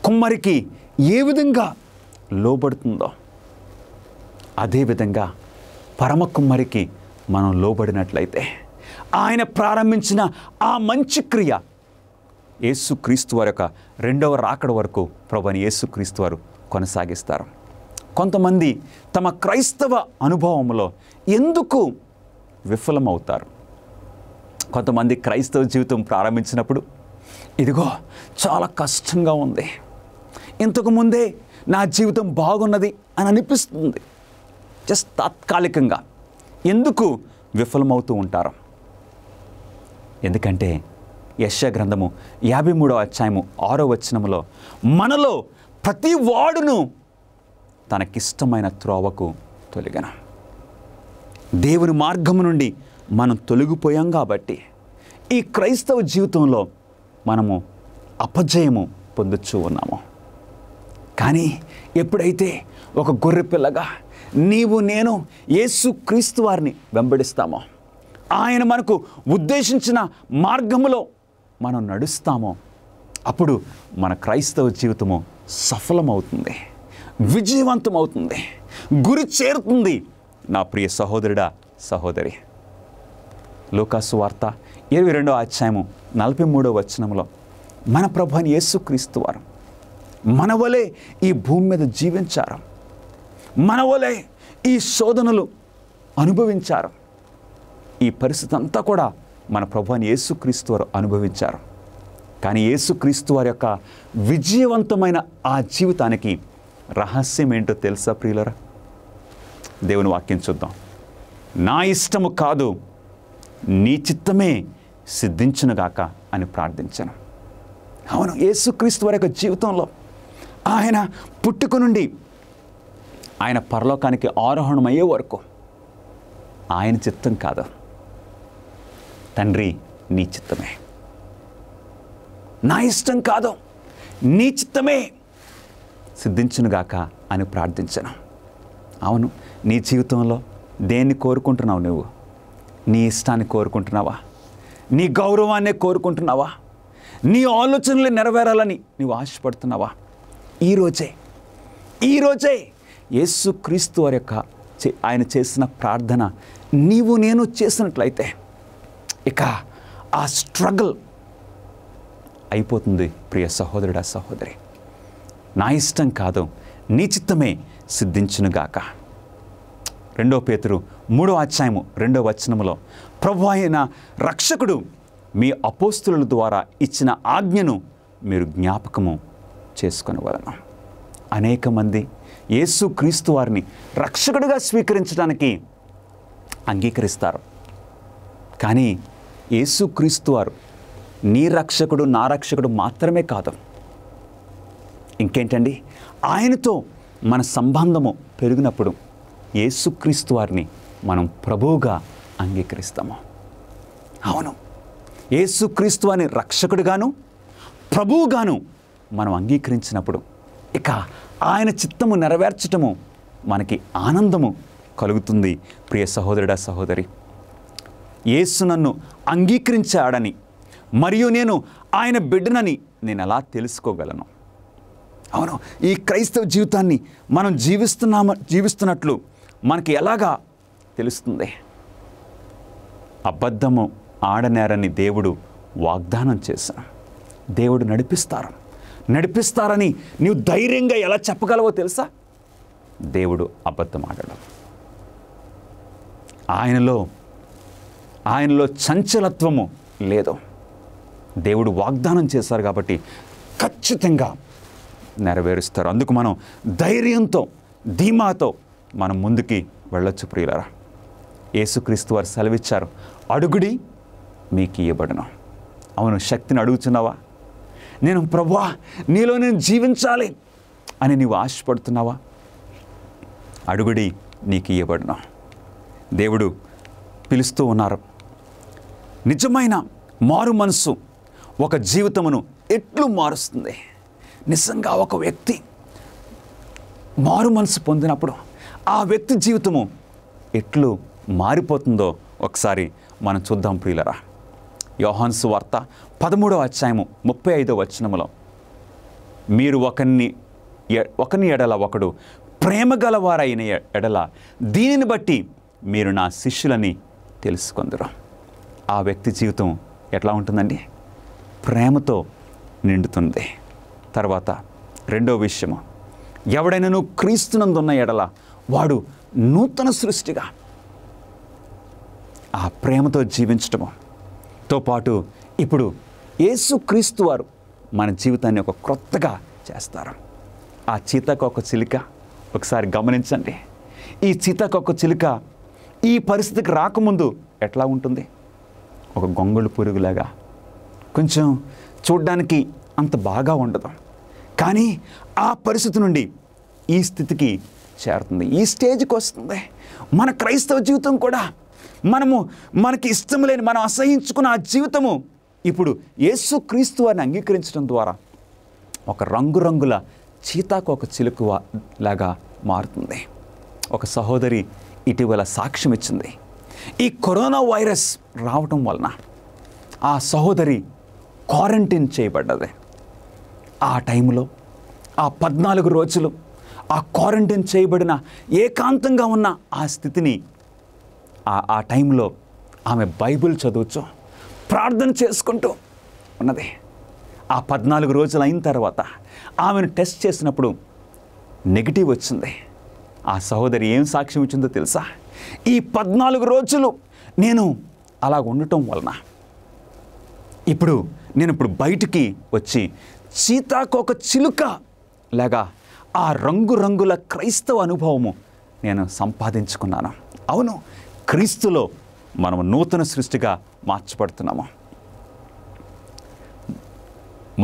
కుమ్మరికి ఏ విధంగా లోబడుతుందో అదేవిధంగా పరమ కుమ్మరికి మనం లోబడినట్లయితే ఆయన ప్రారంభించిన ఆ మంచి క్రియ యేసుక్రీస్తు వారి యొక్క 2వ రాకడ వరకు ప్రభువైన యేసుక్రీస్తు వారు కొనసాగిస్తారు. కొంతమంది తమ క్రైస్తవ అనుభవంలో ఎందుకు విఫలమవుతారు? కొంతమంది క్రైస్తవ జీవితం ప్రారంభించినప్పుడు ఇదిగో చాలా కష్టంగా ఉంది, ఇంతకుముందే నా జీవితం బాగున్నది అని అనిపిస్తుంది. జస్ట్ తాత్కాలికంగా ఎందుకు విఫలమవుతూ ఉంటారు? ఎందుకంటే యెషయా గ్రంథము 53వ అధ్యాయము 6వ వచనములో మనలో ప్రతి వాడును తనకిష్టమైన త్రోవకు తొలగన. దేవుని మార్గము నుండి మనం తొలగిపోయాం కాబట్టి ఈ క్రైస్తవ జీవితంలో మనము అపజయము పొందుతూ ఉన్నాము. కానీ ఎప్పుడైతే ఒక గొర్రె పిల్లగా నీవు నేను యేసుక్రీస్తు వారిని వెంబడిస్తామో, ఆయన మనకు ఉద్దేశించిన మార్గములో మనం నడుస్తామో, అప్పుడు మన క్రైస్తవ జీవితము సఫలమవుతుంది, విజయవంతమవుతుంది, గురి చేరుతుంది. నా ప్రియ సహోదరుడా, సహోదరి, లూకాసు వార్త 22వ అధ్యాయము 43వ వచనములో మన ప్రభువైన యేసుక్రీస్తు వారు మన వలె ఈ భూమి మీద జీవించారు, మన వలె ఈ శోధనలు అనుభవించారు. ఈ పరిస్థితి అంతా కూడా మన ప్రభువైన యేసుక్రీస్తు వారు అనుభవించారు. కానీ యేసుక్రీస్తు వారి యొక్క విజయవంతమైన ఆ జీవితానికి రహస్యం ఏంటో తెలుసా ప్రియులరా? దేవుని వాక్యం చూద్దాం. నా ఇష్టము కాదు నీ చిత్తమే సిద్ధించునుగాక అని ప్రార్థించాను. అవును, యేసుక్రీస్తు వారి యొక్క జీవితంలో ఆయన పుట్టుక నుండి ఆయన పరలోకానికి ఆరోహణమయ్యే వరకు ఆయన చిత్తం కాదు, తండ్రి నీ చిత్తమే, నా ఇష్టం కాదు నీ చిత్తమే సిద్ధించునుగాక అని ప్రార్థించాను. అవును, నీ జీవితంలో దేన్ని కోరుకుంటున్నావు? నువ్వు నీ ఇష్టాన్ని కోరుకుంటున్నావా? నీ గౌరవాన్నే కోరుకుంటున్నావా? నీ ఆలోచనలు నెరవేరాలని నీవు ఆశపడుతున్నావా? ఈరోజే యేసుక్రీస్తు వారి యొక్క ఆయన చేసిన ప్రార్థన నీవు నేను చేసినట్లయితే ఇక ఆ స్ట్రగుల్ అయిపోతుంది. ప్రియ సహోదరుడా, సహోదరి, నా ఇష్టం కాదు నీ చిత్తమే సిద్ధించునుగాక. 2 పేతురు 3:2 ప్రభు అయిన రక్షకుడు మీ అపోస్తుల ద్వారా ఇచ్చిన ఆజ్ఞను మీరు జ్ఞాపకము చేసుకొనవలెను. అనేక మంది యేసుక్రీస్తు వారిని రక్షకుడిగా స్వీకరించడానికి అంగీకరిస్తారు. కానీ యేసుక్రీస్తు వారు నీ రక్షకుడు, నా రక్షకుడు మాత్రమే కాదు. ఇంకేంటండి, ఆయనతో మన సంబంధము పెరిగినప్పుడు యేసుక్రీస్తు వారిని మనం ప్రభువుగా అంగీకరిస్తాము. అవును, యేసుక్రీస్తు వారిని రక్షకుడిగాను ప్రభువుగాను మనం అంగీకరించినప్పుడు ఇక ఆయన చిత్తము నెరవేర్చటము మనకి ఆనందము కలుగుతుంది. ప్రియ సహోదరుడా, సహోదరి, యేసు నన్ను అంగీకరించాడని మరియు నేను ఆయన బిడ్డనని నేను ఎలా తెలుసుకోగలను? అవును, ఈ క్రైస్తవ జీవితాన్ని మనం జీవిస్తున్నట్లు మనకి ఎలాగా తెలుస్తుంది? అబద్ధము ఆడనేరని దేవుడు వాగ్దానం చేశాను. దేవుడు నడిపిస్తారని నీవు ధైర్యంగా ఎలా చెప్పగలవో తెలుసా? దేవుడు అబద్ధం ఆడడం. ఆయనలో చంచలత్వము లేదు. దేవుడు వాగ్దానం చేశారు కాబట్టి ఖచ్చితంగా నెరవేరుస్తారు. అందుకు మనం ధైర్యంతో, ధీమాతో మనం ముందుకి వెళ్ళొచ్చు. ప్రియులారా, యేసుక్రీస్తు వారు సెలవిచ్చారు, అడుగుడి మీకు ఇయ్యబడును. అవును, శక్తిని అడుగుతున్నావా? నేను ప్రభువా నీలో నేను జీవించాలి అని నీవు ఆశపడుతున్నావా? అడుగుడి నీకు ఇయ్యబడును. దేవుడు పిలుస్తూ ఉన్నారు. నిజమైన మారు మనసు ఒక జీవితమును ఎట్లు మారుస్తుంది? నిజంగా ఒక వ్యక్తి మారు మనసు పొందినప్పుడు ఆ వ్యక్తి జీవితము ఎట్లు మారిపోతుందో ఒకసారి మనం చూద్దాం. ప్రియులరా, యోహాను సువార్త 13:35 మీరు ఒకని ఎడల ఒకడు ప్రేమ గలవారైన ఎడల దీనిని బట్టి మీరు నా శిష్యులని తెలుసుకొందురు. ఆ వ్యక్తి జీవితం ఎట్లా ఉంటుందండి? ప్రేమతో నిండుతుంది. తర్వాత 2వ విషయము, ఎవడైనాను క్రీస్తునందున్న ఎడల వాడు నూతన సృష్టిగా. ఆ ప్రేమతో జీవించటముతో పాటు ఇప్పుడు యేసుక్రీస్తు వారు మన జీవితాన్ని ఒక క్రొత్తగా చేస్తారు. ఆ సీతాకోక చిలుక ఒకసారి గమనించండి. ఈ సీతాకోక చిలుక ఈ పరిస్థితికి రాకముందు ఎట్లా ఉంటుంది? ఒక గొంగళి పురుగులాగా, కొంచెం చూడ్డానికి అంత బాగా ఉండదు. కానీ ఆ పరిస్థితి నుండి ఈ స్థితికి చేరుతుంది, ఈ స్టేజ్కి వస్తుంది. మన క్రైస్తవ జీవితం కూడా మనకి ఇష్టం లేని, మనం అసహించుకున్న ఆ జీవితము ఇప్పుడు యేసుక్రీస్తు వారిని అంగీకరించడం ద్వారా ఒక రంగురంగుల సీతాకోక చిలుక లాగా మారుతుంది. ఒక సహోదరి ఇటీవల సాక్ష్యం ఇచ్చింది. ఈ కరోనా వైరస్ రావటం వలన ఆ సహోదరి క్వారంటైన్ చేయబడ్డది. ఆ టైంలో ఆ 14 రోజులు ఆ క్వారంటైన్ చేయబడిన ఏకాంతంగా ఉన్న ఆ స్థితిని ఆ టైంలో ఆమె బైబిల్ చదువుచు ప్రార్థన చేసుకుంటూ ఉన్నది. ఆ 14 రోజులు అయిన తర్వాత ఆమెను టెస్ట్ చేసినప్పుడు నెగిటివ్ వచ్చింది. ఆ సహోదరి ఏం సాక్ష్యం ఇచ్చిందో తెలుసా? ఈ 14 రోజులు నేను అలా ఉండటం వలన నేను బయటికి వచ్చి సీతాకోక చిలుక లాగా ఆ రంగురంగుల క్రైస్తవ అనుభవము నేను సంపాదించుకున్నాను. అవును, క్రీస్తులో మనము నూతన సృష్టిగా మార్చబడుతున్నాము.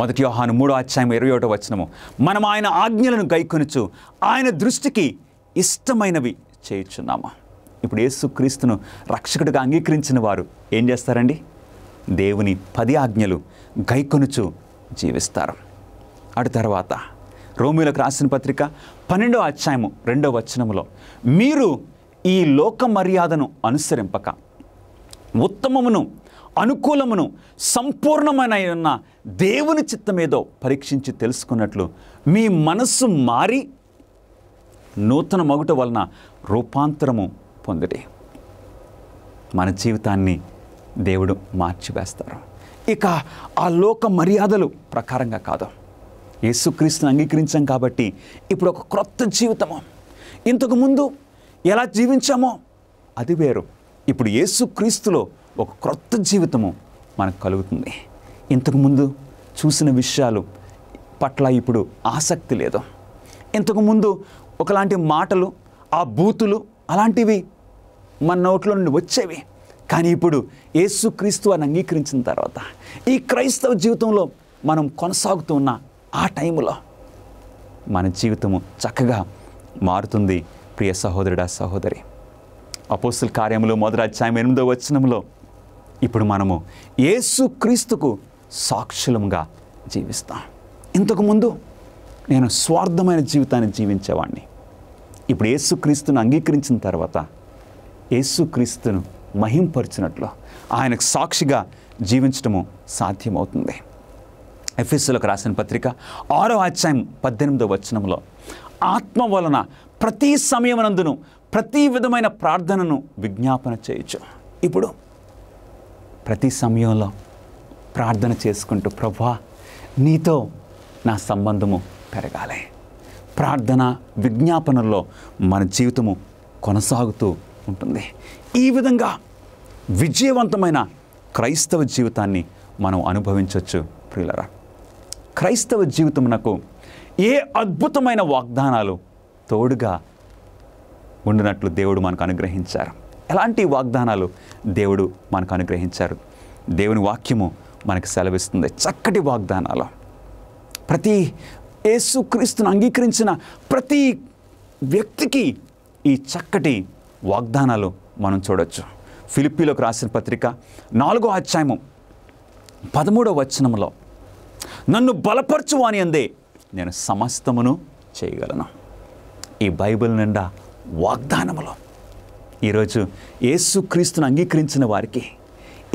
1 యోహాను 3:21 మనం ఆయన ఆజ్ఞలను గైకొనుచు ఆయన దృష్టికి ఇష్టమైనవి చేయుచున్నాము. ఇప్పుడు యేసుక్రీస్తును రక్షకుడిగా అంగీకరించిన వారు ఏం చేస్తారండి? దేవుని 10 ఆజ్ఞలు గైకొనుచు జీవిస్తారు. అటు తర్వాత రోమీయులకు రాసిన పత్రిక 12:2 మీరు ఈ లోక మర్యాదను అనుసరింపక ఉత్తమమును అనుకూలమును సంపూర్ణమైన దేవుని చిత్తమేదో పరీక్షించి తెలుసుకున్నట్లు మీ మనస్సు మారి నూతన మగుట వలన రూపాంతరము పొందిడి. మన జీవితాన్ని దేవుడు మార్చివేస్తారు. ఇక ఆ లోక మర్యాదలు ప్రకారంగా కాదు, యేసుక్రీస్తుని అంగీకరించాం కాబట్టి ఇప్పుడు ఒక క్రొత్త జీవితము. ఇంతకుముందు ఎలా జీవించామో అది వేరు. ఇప్పుడు యేసుక్రీస్తులో ఒక క్రొత్త జీవితము మనకు కలుగుతుంది. ఇంతకుముందు చూసిన విషయాలు పట్ల ఇప్పుడు ఆసక్తి లేదు. ఇంతకుముందు ఒకలాంటి మాటలు, ఆ బూతులు అలాంటివి మన నోట్లో నుండి వచ్చేవి. కానీ ఇప్పుడు యేసుక్రీస్తు అని అంగీకరించిన తర్వాత ఈ క్రైస్తవ జీవితంలో మనం కొనసాగుతూ ఉన్న ఆ టైములో మన జీవితము చక్కగా మారుతుంది. ప్రియ సహోదరుడా, సహోదరి, అపోస్తల కార్యములు 1వ అధ్యాయం 8వ వచనంలో ఇప్పుడు మనము యేసుక్రీస్తుకు సాక్షులంగా జీవిస్తాం. ఇంతకుముందు నేను స్వార్థమైన జీవితాన్ని జీవించేవాడిని. ఇప్పుడు యేసుక్రీస్తును అంగీకరించిన తర్వాత యేసుక్రీస్తును మహింపరిచినట్లు ఆయనకు సాక్షిగా జీవించడము సాధ్యమవుతుంది. ఎఫెసీయులకు రాసిన పత్రిక 6వ అధ్యాయం 18వ వచనంలో ఆత్మ వలన ప్రతి సమయమునందును ప్రతి విధమైన ప్రార్థనను విజ్ఞాపన చేయొచ్చు. ఇప్పుడు ప్రతి సమయంలో ప్రార్థన చేసుకుంటూ, ప్రభువా నీతో నా సంబంధము పెరగాలి. ప్రార్థన విజ్ఞాపనలో మన జీవితము కొనసాగుతూ ఉంటుంది. ఈ విధంగా విజయవంతమైన క్రైస్తవ జీవితాన్ని మనం అనుభవించవచ్చు. ప్రియులరా, క్రైస్తవ జీవితమునకు ఏ అద్భుతమైన వాగ్దానాలు తోడుగా ఉండినట్లు దేవుడు మనకు అనుగ్రహించారు. ఎలాంటి వాగ్దానాలు దేవుడు మనకు అనుగ్రహించారు? దేవుని వాక్యము మనకు సెలవిస్తుంది. చక్కటి వాగ్దానాలు. ప్రతి యేసుక్రీస్తును అంగీకరించిన ప్రతి వ్యక్తికి ఈ చక్కటి వాగ్దానాలు మనం చూడవచ్చు. ఫిలిప్పీలకు రాసిన పత్రిక 4వ అధ్యాయము 13వ వచనంలో నన్ను బలపరచువాని అందే నేను సమస్తమును చేయగలను. ఈ బైబిల్ నిండా వాగ్దానములు. ఈరోజు యేసుక్రీస్తును అంగీకరించిన వారికి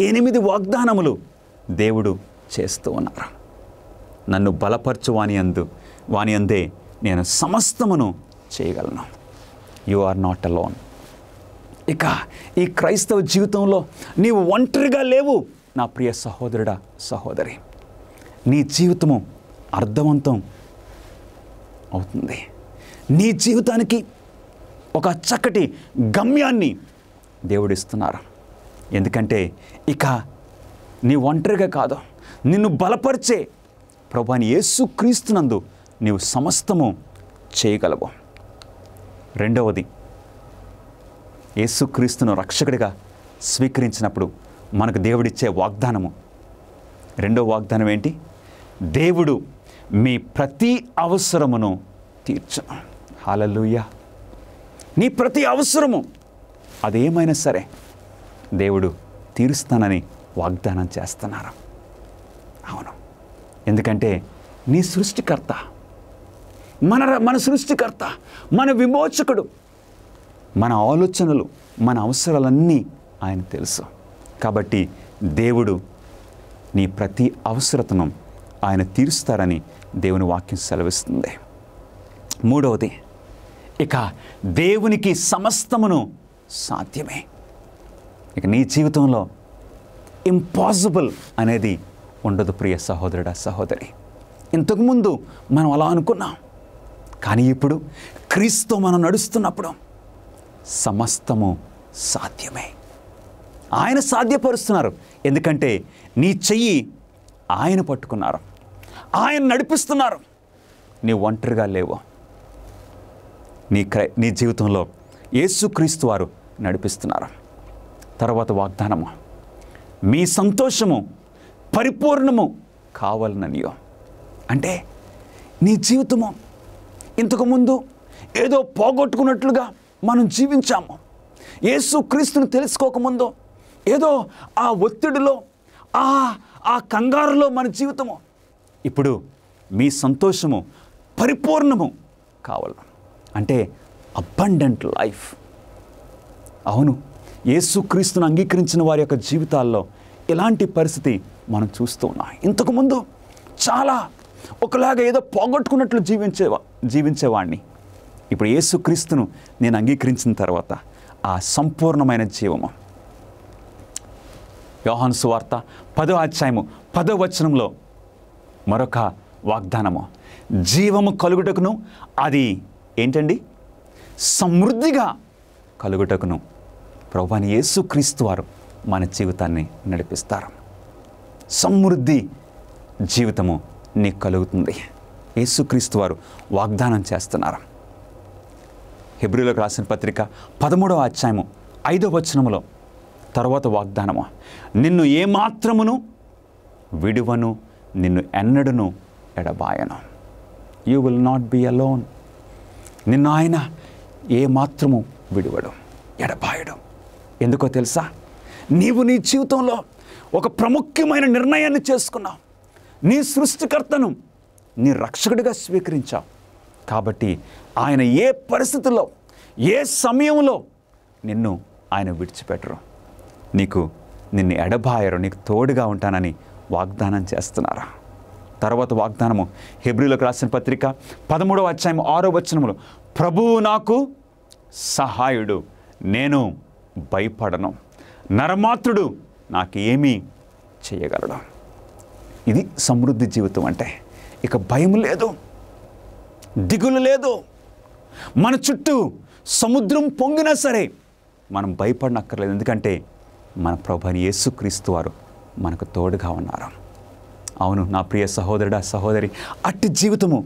8 వాగ్దానములు దేవుడు చేస్తూ ఉన్నారు. నన్ను బలపరచువాని అందే నేను సమస్తమును చేయగలను. You are not alone. ఇక ఈ క్రైస్తవ జీవితంలో నీవు ఒంటరిగా లేవు నా ప్రియ సహోదరుడా, సహోదరి. నీ జీవితము అర్థవంతం అవుతుంది. నీ జీవితానికి ఒక చక్కటి గమ్యాన్ని దేవుడిస్తున్నారు. ఎందుకంటే ఇక నీ ఒంటరిగా కాదు, నిన్ను బలపరిచే ప్రభువైన యేసుక్రీస్తునందు నీవు సమస్తము చేయగలవు. రెండవది, యేసుక్రీస్తును రక్షకుడిగా స్వీకరించినప్పుడు మనకు దేవుడిచ్చే వాగ్దానము. రెండవ వాగ్దానం ఏంటి? దేవుడు మీ ప్రతి అవసరమును తీర్చును. హల్లెలూయా. నీ ప్రతి అవసరము అదేమైనా సరే దేవుడు తీరుస్తానని వాగ్దానం చేస్తున్నారు. అవును, ఎందుకంటే నీ సృష్టికర్త, మన సృష్టికర్త, మన విమోచకుడు. మన ఆలోచనలు, మన అవసరాలన్నీ ఆయన తెలుసు. కాబట్టి దేవుడు నీ ప్రతి అవసరతను ఆయన తీరుస్తారని దేవుని వాక్యం సెలవిస్తుంది. మూడవది, ఇక దేవునికి సమస్తమును సాధ్యమే. ఇక నీ జీవితంలో ఇంపాసిబుల్ అనేది ఉండదు ప్రియ సహోదరుడా, సహోదరి. ఇంతకుముందు మనం అలా అనుకున్నాం, కానీ ఇప్పుడు క్రీస్తు మనం నడుస్తున్నప్పుడు సమస్తము సాధ్యమే. ఆయన సాధ్యపరుస్తున్నారు. ఎందుకంటే నీ చెయ్యి ఆయన పట్టుకున్నారు, ఆయన నడిపిస్తున్నారు. నీ ఒంటరిగా లేవు. నీ జీవితంలో యేసుక్రీస్తు వారు నడిపిస్తున్నారు. తర్వాత వాగ్దానము, మీ సంతోషము పరిపూర్ణము కావాలననియో. అంటే నీ జీవితము ఇంతకుముందు ఏదో పోగొట్టుకున్నట్లుగా మనం జీవించాము. యేసుక్రీస్తుని తెలుసుకోకముందు ఏదో ఆ ఒత్తిడిలో, ఆ కంగారులో మన జీవితము. ఇప్పుడు మీ సంతోషము పరిపూర్ణము కావాలి. అంటే అబండెంట్ లైఫ్. అవును, యేసుక్రీస్తును అంగీకరించిన వారి యొక్క జీవితాల్లో ఇలాంటి పరిస్థితి మనం చూస్తూ ఉన్నాం. ఇంతకుముందు చాలా ఒకలాగా ఏదో పోగొట్టుకున్నట్లు జీవించేవాడిని. ఇప్పుడు యేసుక్రీస్తును నేను అంగీకరించిన తర్వాత ఆ సంపూర్ణమైన జీవము. యోహాను సువార్త 10వ అధ్యాయము 10వ వచనంలో మరొక వాగ్దానము, జీవము కలుగుటకును, అది ఏంటండి, సమృద్ధిగా కలుగుటకును ప్రభువైన యేసుక్రీస్తు వారు మన జీవితాన్ని నడిపిస్తారు. సమృద్ధి జీవితము నీకు కలుగుతుంది. యేసుక్రీస్తు వారు వాగ్దానం చేస్తున్నారు. హెబ్రీయులకు రాసిన పత్రిక 13వ అధ్యాయము 5వ వచనములో తర్వాత వాగ్దానము, నిన్ను ఏమాత్రమును విడువను, నిన్ను ఎన్నడను ఎడబాయను. You will not be alone. నిన్ను ఆయన ఏమాత్రము విడువడు, ఎడబాయడు. ఎందుకో తెలుసా? నీవు నీ జీవితంలో ఒక ప్రాముఖ్యమైన నిర్ణయాన్ని చేసుకున్నావు. నీ సృష్టికర్తను నీ రక్షకుడిగా స్వీకరించావు. కాబట్టి ఆయన ఏ పరిస్థితుల్లో, ఏ సమయంలో నిన్ను ఆయన విడిచిపెట్టరు, నిన్ను ఎడబాయరు, నీకు తోడుగా ఉంటానని వాగ్దానం చేస్తున్నారు. తర్వాత వాగ్దానము హెబ్రీయులకు రాసిన పత్రిక 13వ అధ్యాయం 6వ వచనములో, ప్రభువు నాకు సహాయుడు, నేను భయపడను, నరమాత్రుడు నాకు ఏమీ చేయగలడు. ఇది సమృద్ధి జీవితం అంటే. ఇక భయం లేదు, దిగులు లేదు. మన చుట్టూ సముద్రం పొంగినా సరే మనం భయపడనక్కర్లేదు. ఎందుకంటే మన ప్రభువైన యేసుక్రీస్తు వారు మనకు తోడుగా ఉన్నారు. అవును నా ప్రియ సహోదరుడా, సహోదరి, అట్టి జీవితము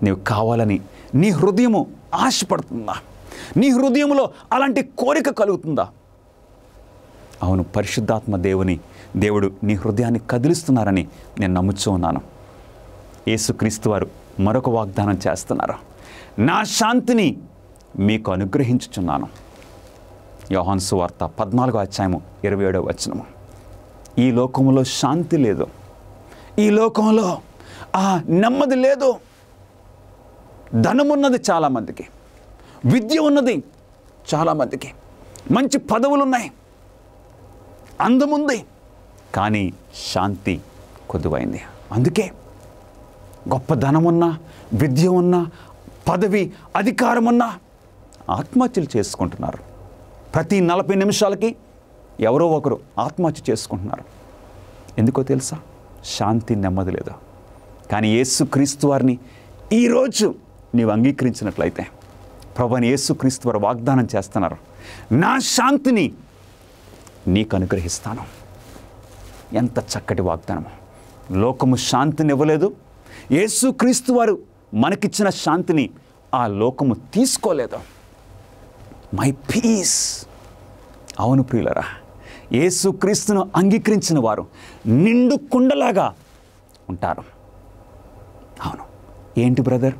నీవు కావాలని నీ హృదయము ఆశపడుతుందా? నీ హృదయంలో అలాంటి కోరిక కలుగుతుందా? అవును, పరిశుద్ధాత్మ దేవుడు నీ హృదయాన్ని కదిలిస్తున్నారని నేను నమ్ముచూ ఉన్నాను. యేసుక్రీస్తు వారు మరొక వాగ్దానం చేస్తున్నారు, నా శాంతిని మీకు అనుగ్రహించుచున్నాను. యోహాను సువార్త 14వ అధ్యాయము 27వ వచనము. ఈ లోకంలో శాంతి లేదు, ఈ లోకంలో నెమ్మది లేదు. ధనమున్నది చాలామందికి, విద్య ఉన్నది చాలామందికి, మంచి పదవులు ఉన్నాయి, అందముంది, కానీ శాంతి కొద్దువైంది. అందుకే గొప్ప ధనమున్నా, విద్య ఉన్నా, పదవి అధికారం ఉన్నా ఆత్మహత్యలు చేసుకుంటున్నారు. ప్రతి 40 నిమిషాలకి ఎవరో ఒకరు ఆత్మహత్య చేసుకుంటున్నారు. ఎందుకో తెలుసా? శాంతి, నెమ్మది లేదు. కానీ యేసుక్రీస్తు వారిని ఈరోజు నీవు అంగీకరించినట్లయితే ప్రభువైన యేసుక్రీస్తు వారు వాగ్దానం చేస్తున్నారు, నా శాంతిని నీకు అనుగ్రహిస్తాను. ఎంత చక్కటి వాగ్దానము! లోకము శాంతిని ఇవ్వలేదు, యేసుక్రీస్తు వారు మనకిచ్చిన శాంతిని ఆ లోకము తీసుకోలేదు. My peace. అవును ప్రియులరా, యేసుక్రీస్తును అంగీకరించిన వారు నిండు కుండలాగా ఉంటారు. అవును. ఏంటి బ్రదర్,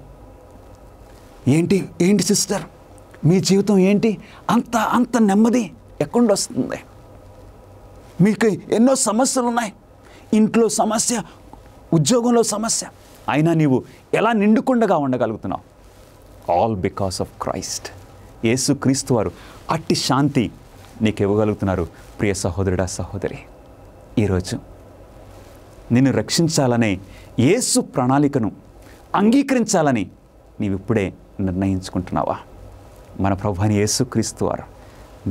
ఏంటి సిస్టర్, మీ జీవితం ఏంటి? అంత నెమ్మది ఎక్కడ వస్తుంది? మీకు ఎన్నో సమస్యలు ఉన్నాయి, ఇంట్లో సమస్య, ఉద్యోగంలో సమస్య, అయినా నీవు ఎలా నిండుకుండగా ఉండగలుగుతున్నావు? All because of Christ. యేసుక్రీస్తు వారు అట్టి శాంతి నీకు ఇవ్వగలుగుతున్నారు. ప్రియ సహోదరుడా, సహోదరి, ఈరోజు నిన్ను రక్షించాలనే యేసు ప్రణాళికను అంగీకరించాలని నీవిప్పుడే నిర్ణయించుకుంటున్నావా? మన ప్రభువైన యేసుక్రీస్తు వారు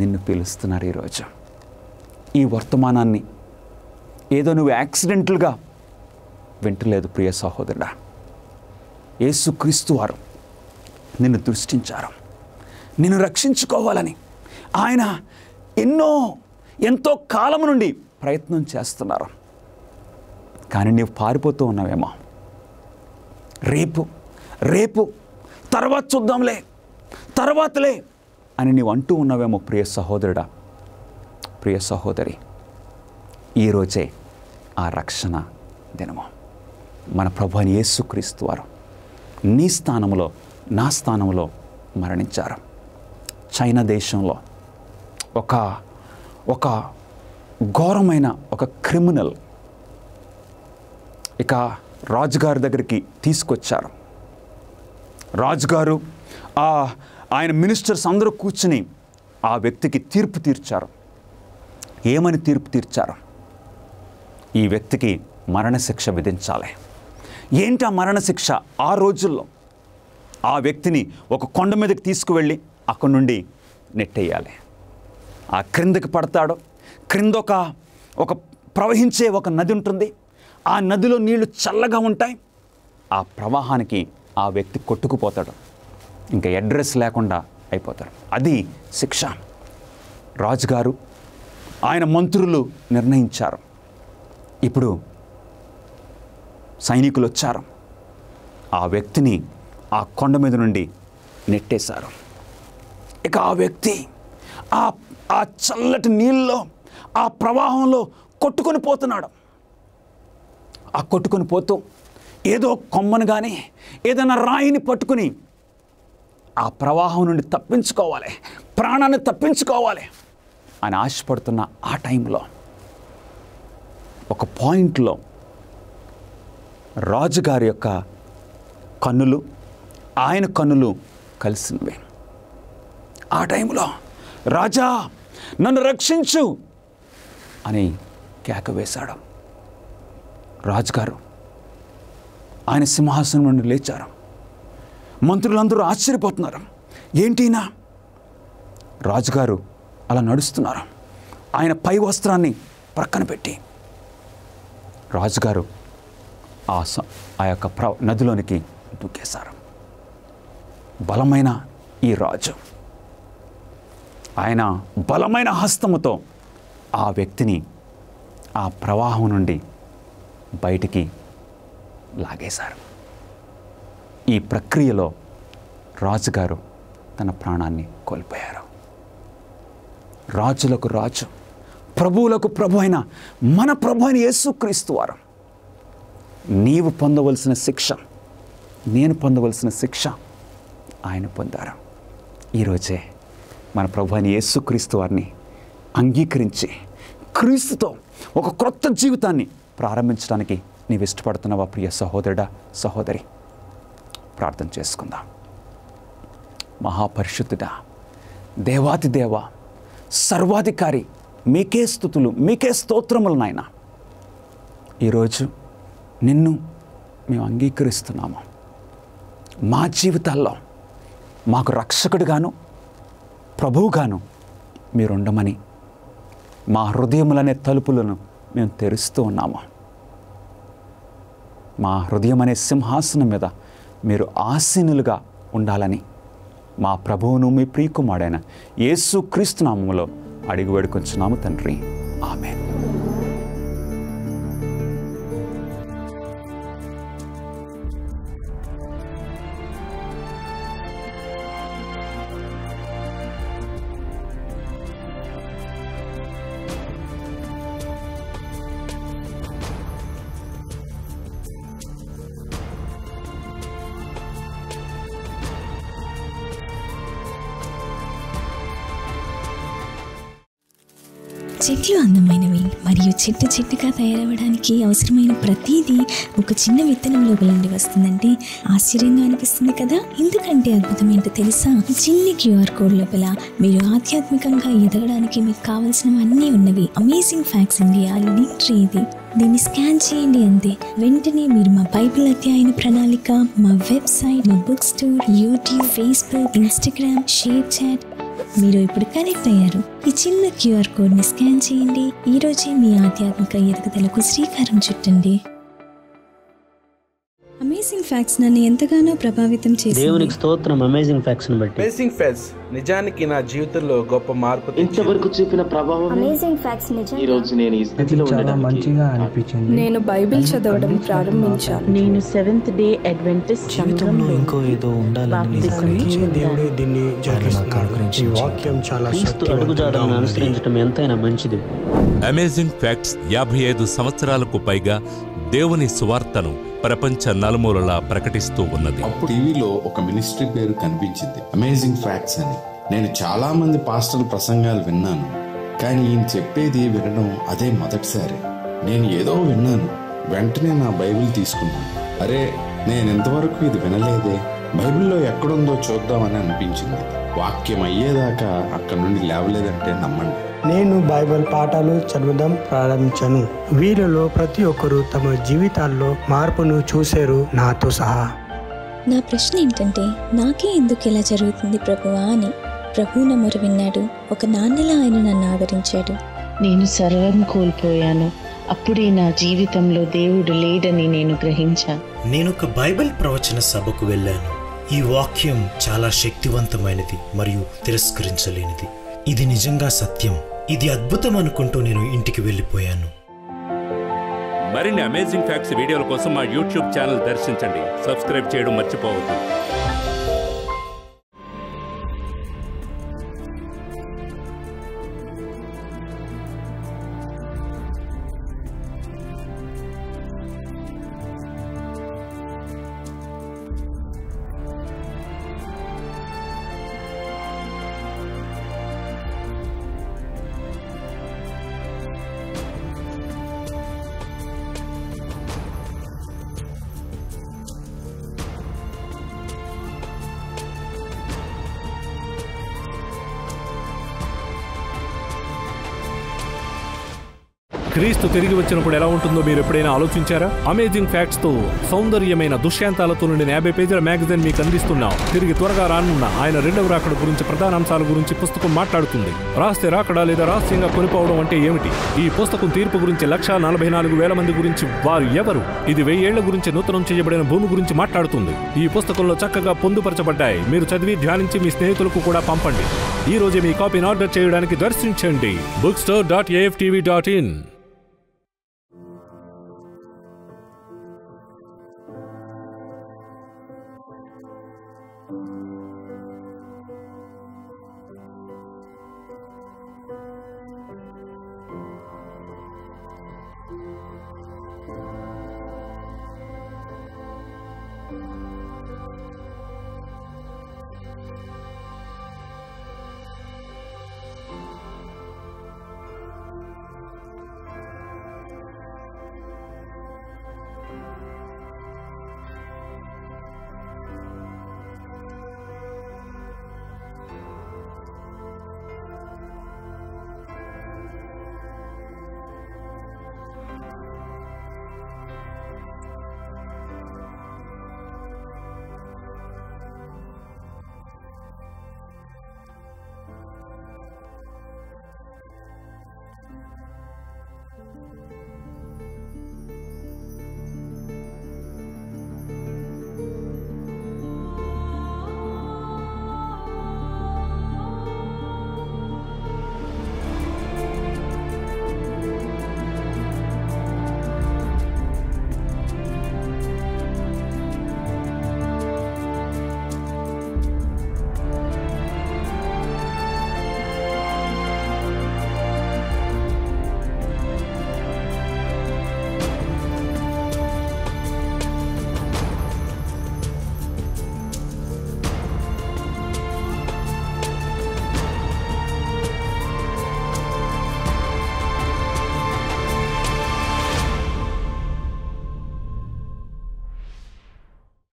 నిన్ను పిలుస్తున్నారు. ఈరోజు ఈ వర్తమానాన్ని ఏదో నువ్వు యాక్సిడెంటల్గా వింటలేదు ప్రియ సహోదరుడా. యేసుక్రీస్తు వారు నిన్ను దృష్టించారు, నిన్ను రక్షించుకోవాలని. ఆయన ఎంతో కాలం నుండి ప్రయత్నం చేస్తున్నారు. కానీ నీవు పారిపోతూ ఉన్నావేమో. రేపు తర్వాత చూద్దాంలే, తర్వాతలే అని నీవు అంటూ ఉన్నావేమో ప్రియ సహోదరుడా, ప్రియ సహోదరి. ఈరోజే ఆ రక్షణ దినము. మన ప్రభువైన యేసుక్రీస్తు వారు నీ స్థానంలో, నా స్థానంలో మరణించారు. చైనా దేశంలో ఒక ఘోరమైన ఒక క్రిమినల్ ఇక రాజుగారి దగ్గరికి తీసుకొచ్చారు. రాజుగారు ఆయన మినిస్టర్స్ అందరూ కూర్చుని ఆ వ్యక్తికి తీర్పు తీర్చారు. ఏమని తీర్పు తీర్చారు? ఈ వ్యక్తికి మరణశిక్ష విధించాలి. ఏంటి ఆ మరణశిక్ష? ఆ రోజుల్లో ఆ వ్యక్తిని ఒక కొండ మీదకి తీసుకువెళ్ళి అక్కడి నుండి నెట్టేయాలి. ఆ క్రిందకి పడతాడు. క్రింద ఒక ప్రవహించే ఒక నది ఉంటుంది. ఆ నదిలో నీళ్లు చల్లగా ఉంటాయి. ఆ ప్రవాహానికి ఆ వ్యక్తి కొట్టుకుపోతాడు. ఇంకా అడ్రస్ లేకుండా అయిపోతాడు. అది శిక్ష. రాజుగారు, ఆయన మంత్రులు నిర్ణయించారు. ఇప్పుడు సైనికులు వచ్చారు. ఆ వ్యక్తిని ఆ కొండ మీద నుండి నెట్టేశారు. ఇక ఆ వ్యక్తి ఆ చల్లటి నీళ్ళలో, ఆ ప్రవాహంలో కొట్టుకొని పోతున్నాడు. ఆ కొట్టుకొని పోతూ ఏదో కొమ్మను కానీ ఏదైనా రాయిని పట్టుకుని ఆ ప్రవాహం నుండి తప్పించుకోవాలి, ప్రాణాన్ని తప్పించుకోవాలి అని ఆశపడుతున్న ఆ టైంలో ఒక పాయింట్లో రాజుగారి యొక్క కన్నులు, ఆయన కన్నులు కలిసినవి. ఆ టైంలో రాజా నన్ను రక్షించు అని కేక వేశాడు. రాజుగారు ఆయన సింహాసనం నుండి లేచారు. మంత్రులందరూ ఆశ్చర్యపోతున్నారు. ఏంటినా? రాజుగారు అలా నడుస్తున్నారు. ఆయన పై వస్త్రాన్ని ప్రక్కన పెట్టి రాజుగారు ఆ యొక్క నదిలోనికి దూకేశారు. బలమైన ఈ రాజు ఆయన బలమైన హస్తముతో ఆ వ్యక్తిని ఆ ప్రవాహం నుండి బయటికి లాగేశారు. ఈ ప్రక్రియలో రాజుగారు తన ప్రాణాన్ని కోల్పోయారు. రాజులకు రాజు, ప్రభువులకు ప్రభు అయిన మన ప్రభు అయిన యేసుక్రీస్తు వారు నీవు పొందవలసిన శిక్ష, నేను పొందవలసిన శిక్ష ఆయన పొందారు. ఈరోజే మన ప్రభు అయిన యేసుక్రీస్తు వారిని అంగీకరించి క్రీస్తుతో ఒక క్రొత్త జీవితాన్ని ప్రారంభించడానికి నీవు ఇష్టపడుతున్నావా ప్రియ సహోదరుడా, సహోదరి? ప్రార్థన చేసుకుందాం. మహాపరిశుద్ధుడా, దేవాతి దేవ, సర్వాధికారి, మీకే స్తుతులు, మీకే స్తోత్రములు నాయన. ఈరోజు నిన్ను మేము అంగీకరిస్తున్నాము. మా జీవితాల్లో మాకు రక్షకుడిగాను ప్రభువుగాను మీరుండమని మా హృదయములనే తలుపులను మేము తెరుస్తూ ఉన్నాము. మా హృదయం అనే సింహాసనం మీద మీరు ఆసీనులుగా ఉండాలని మా ప్రభువును మీ ప్రియకుమారుడైన యేసుక్రీస్తు నామములో అడిగి వేడుకొంచున్నాము తండ్రి. ఆమేన్. చెట్లు అందమైనవి మరియు చెట్టు చెట్టుగా తయారవడానికి అవసరమైన ప్రతిదీ ఒక చిన్న విత్తనంలో నుండి వస్తుందంటే ఆశ్చర్యంగా అనిపిస్తుంది కదా. ఎందుకంటే అద్భుతం ఏంటో తెలుసా? చిన్న QR కోడ్ లోపల మీరు ఆధ్యాత్మికంగా ఎదగడానికి మీకు కావాల్సినవన్నీ ఉన్నవి. Amazing facts India link tree ఇది. దీన్ని స్కాన్ చేయండి అంతే. వెంటనే మీరు మా బైబిల్ అధ్యయన ప్రణాళిక, మా వెబ్సైట్, మా book store, YouTube, Facebook, Instagram, ShareChat మీరు ఇప్పుడు కనెక్ట్ అయ్యారు. ఈ చిన్న QR కోడ్ని స్కాన్ చేయండి. ఈరోజే మీ ఆధ్యాత్మిక ఎదుగుదలకు శ్రీకారం చుట్టండి. అమేజింగ్ ఫ్యాక్ట్స్ నన్ను ఎంతగానో ప్రభావితం చేసింది. దేవునికి స్తోత్రం. అమేజింగ్ ఫ్యాక్ట్స్ ని బట్టి అమేజింగ్ ఫ్యాక్ట్స్ నిజానికి నా జీవితంలో గొప్ప మార్పు ఇంతవరకు చూపిన ప్రభావం అమేజింగ్ ఫ్యాక్ట్స్ నిజం. ఈ రోజు నేను ఈ స్థితిలో ఉండడం మంచిగా అనిపించింది. నేను బైబిల్ చదవడం ప్రారంభించాను. నేను సెవెంత్ డే అడ్వెంటిస్ట్ జీవితంలో ఇంకో ఏదో ఉండాలని దేవుడే దీన్ని జరిగిస్తున్నాడు. ఈ వాక్యం చాలా అడుగుజాడలను అనుసరించడం ఎంతైనా మంచిది. అమేజింగ్ ఫ్యాక్ట్స్ 55 సంవత్సరాలకు పైగా దేవుని సువార్తను ప్రపంచ నలుమూలలా ప్రకటిస్తూ ఉన్నది. అప్పుడు టీవీలో ఒక మినిస్ట్రీ పేరు కనిపించింది, అమేజింగ్ ఫ్యాక్ట్స్ అని. నేను చాలా మంది పాస్టర్ల ప్రసంగాలు విన్నాను, కానీ ఈయన చెప్పేది వినడం అదే మొదటిసారి. నేను ఏదో విన్నాను, వెంటనే నా బైబిల్ తీసుకున్నాను. అరే, నేను ఇంతవరకు ఇది వినలేదే, బైబిల్లో ఎక్కడుందో చూద్దామని అనిపించింది. వాక్యం అయ్యేదాకా అక్కడి నుండి లేవలేదంటే నమ్మండి. నేను బైబిల్ పాఠాలు చదవడం ప్రారంభించాను. వీరిలో ప్రతి ఒక్కరూ తమ జీవితాల్లో మార్పును చూశారు, నాతో సహా. నా ప్రశ్న ఏంటంటే, నాకే ఎందుకు ఇలా జరుగుతుంది ప్రభువా అని. ప్రభువు నా మొర విన్నాడు. ఒక నాన్నలా ఆయన నన్ను ఆదరించాడు. నేను సర్వం కోల్పోయాను. అప్పుడే నా జీవితంలో దేవుడు లేడని నేను గ్రహించాను. నేను ఒక బైబిల్ ప్రవచన సభకు వెళ్ళాను. ఈ వాక్యం చాలా శక్తివంతమైనది మరియు తిరస్కరించలేనిది. ఇది నిజంగా సత్యం, ఇది అద్భుతం అనుకుంటూ నేను ఇంటికి వెళ్ళిపోయాను. మరిన్ని అమేజింగ్ ఫ్యాక్ట్స్ వీడియోల కోసం మా యూట్యూబ్ ఛానల్ దర్శించండి. సబ్స్క్రైబ్ చేయడం మర్చిపోవద్దు. క్రీస్తు తిరిగి వచ్చినప్పుడు ఎలా ఉంటుందో మీరు ఎప్పుడైనా ఆలోచించారా? అమేజింగ్ ఫ్యాక్ట్స్ తో సౌందర్యమైన దృశ్యాంతాలతో నుండి 50 పేజీల మ్యాగజైన్ మీకు అందిస్తున్నాం. తిరిగి త్వరగా రానున్న ఆయన రెండవ రాకడ గురించి, ప్రధాన అంశాల గురించి పుస్తకం మాట్లాడుతుంది. రాస్తే రాకడా లేదా రహస్యంగా కొనిపోవడం అంటే ఏమిటి? ఈ పుస్తకం తీర్పు గురించి, 1,44,000 మంది గురించి, వారు ఎవరు, ఇది 1000 ఏళ్ల గురించి, నూతనం చేయబడిన భూమి గురించి మాట్లాడుతుంది. ఈ పుస్తకంలో చక్కగా పొందుపరచబడ్డాయి. మీరు చదివి ధ్యానించి మీ స్నేహితులకు కూడా పంపండి. ఈ రోజే మీ కాపీని ఆర్డర్ చేయడానికి దర్శించండి bookstore.aftv.in.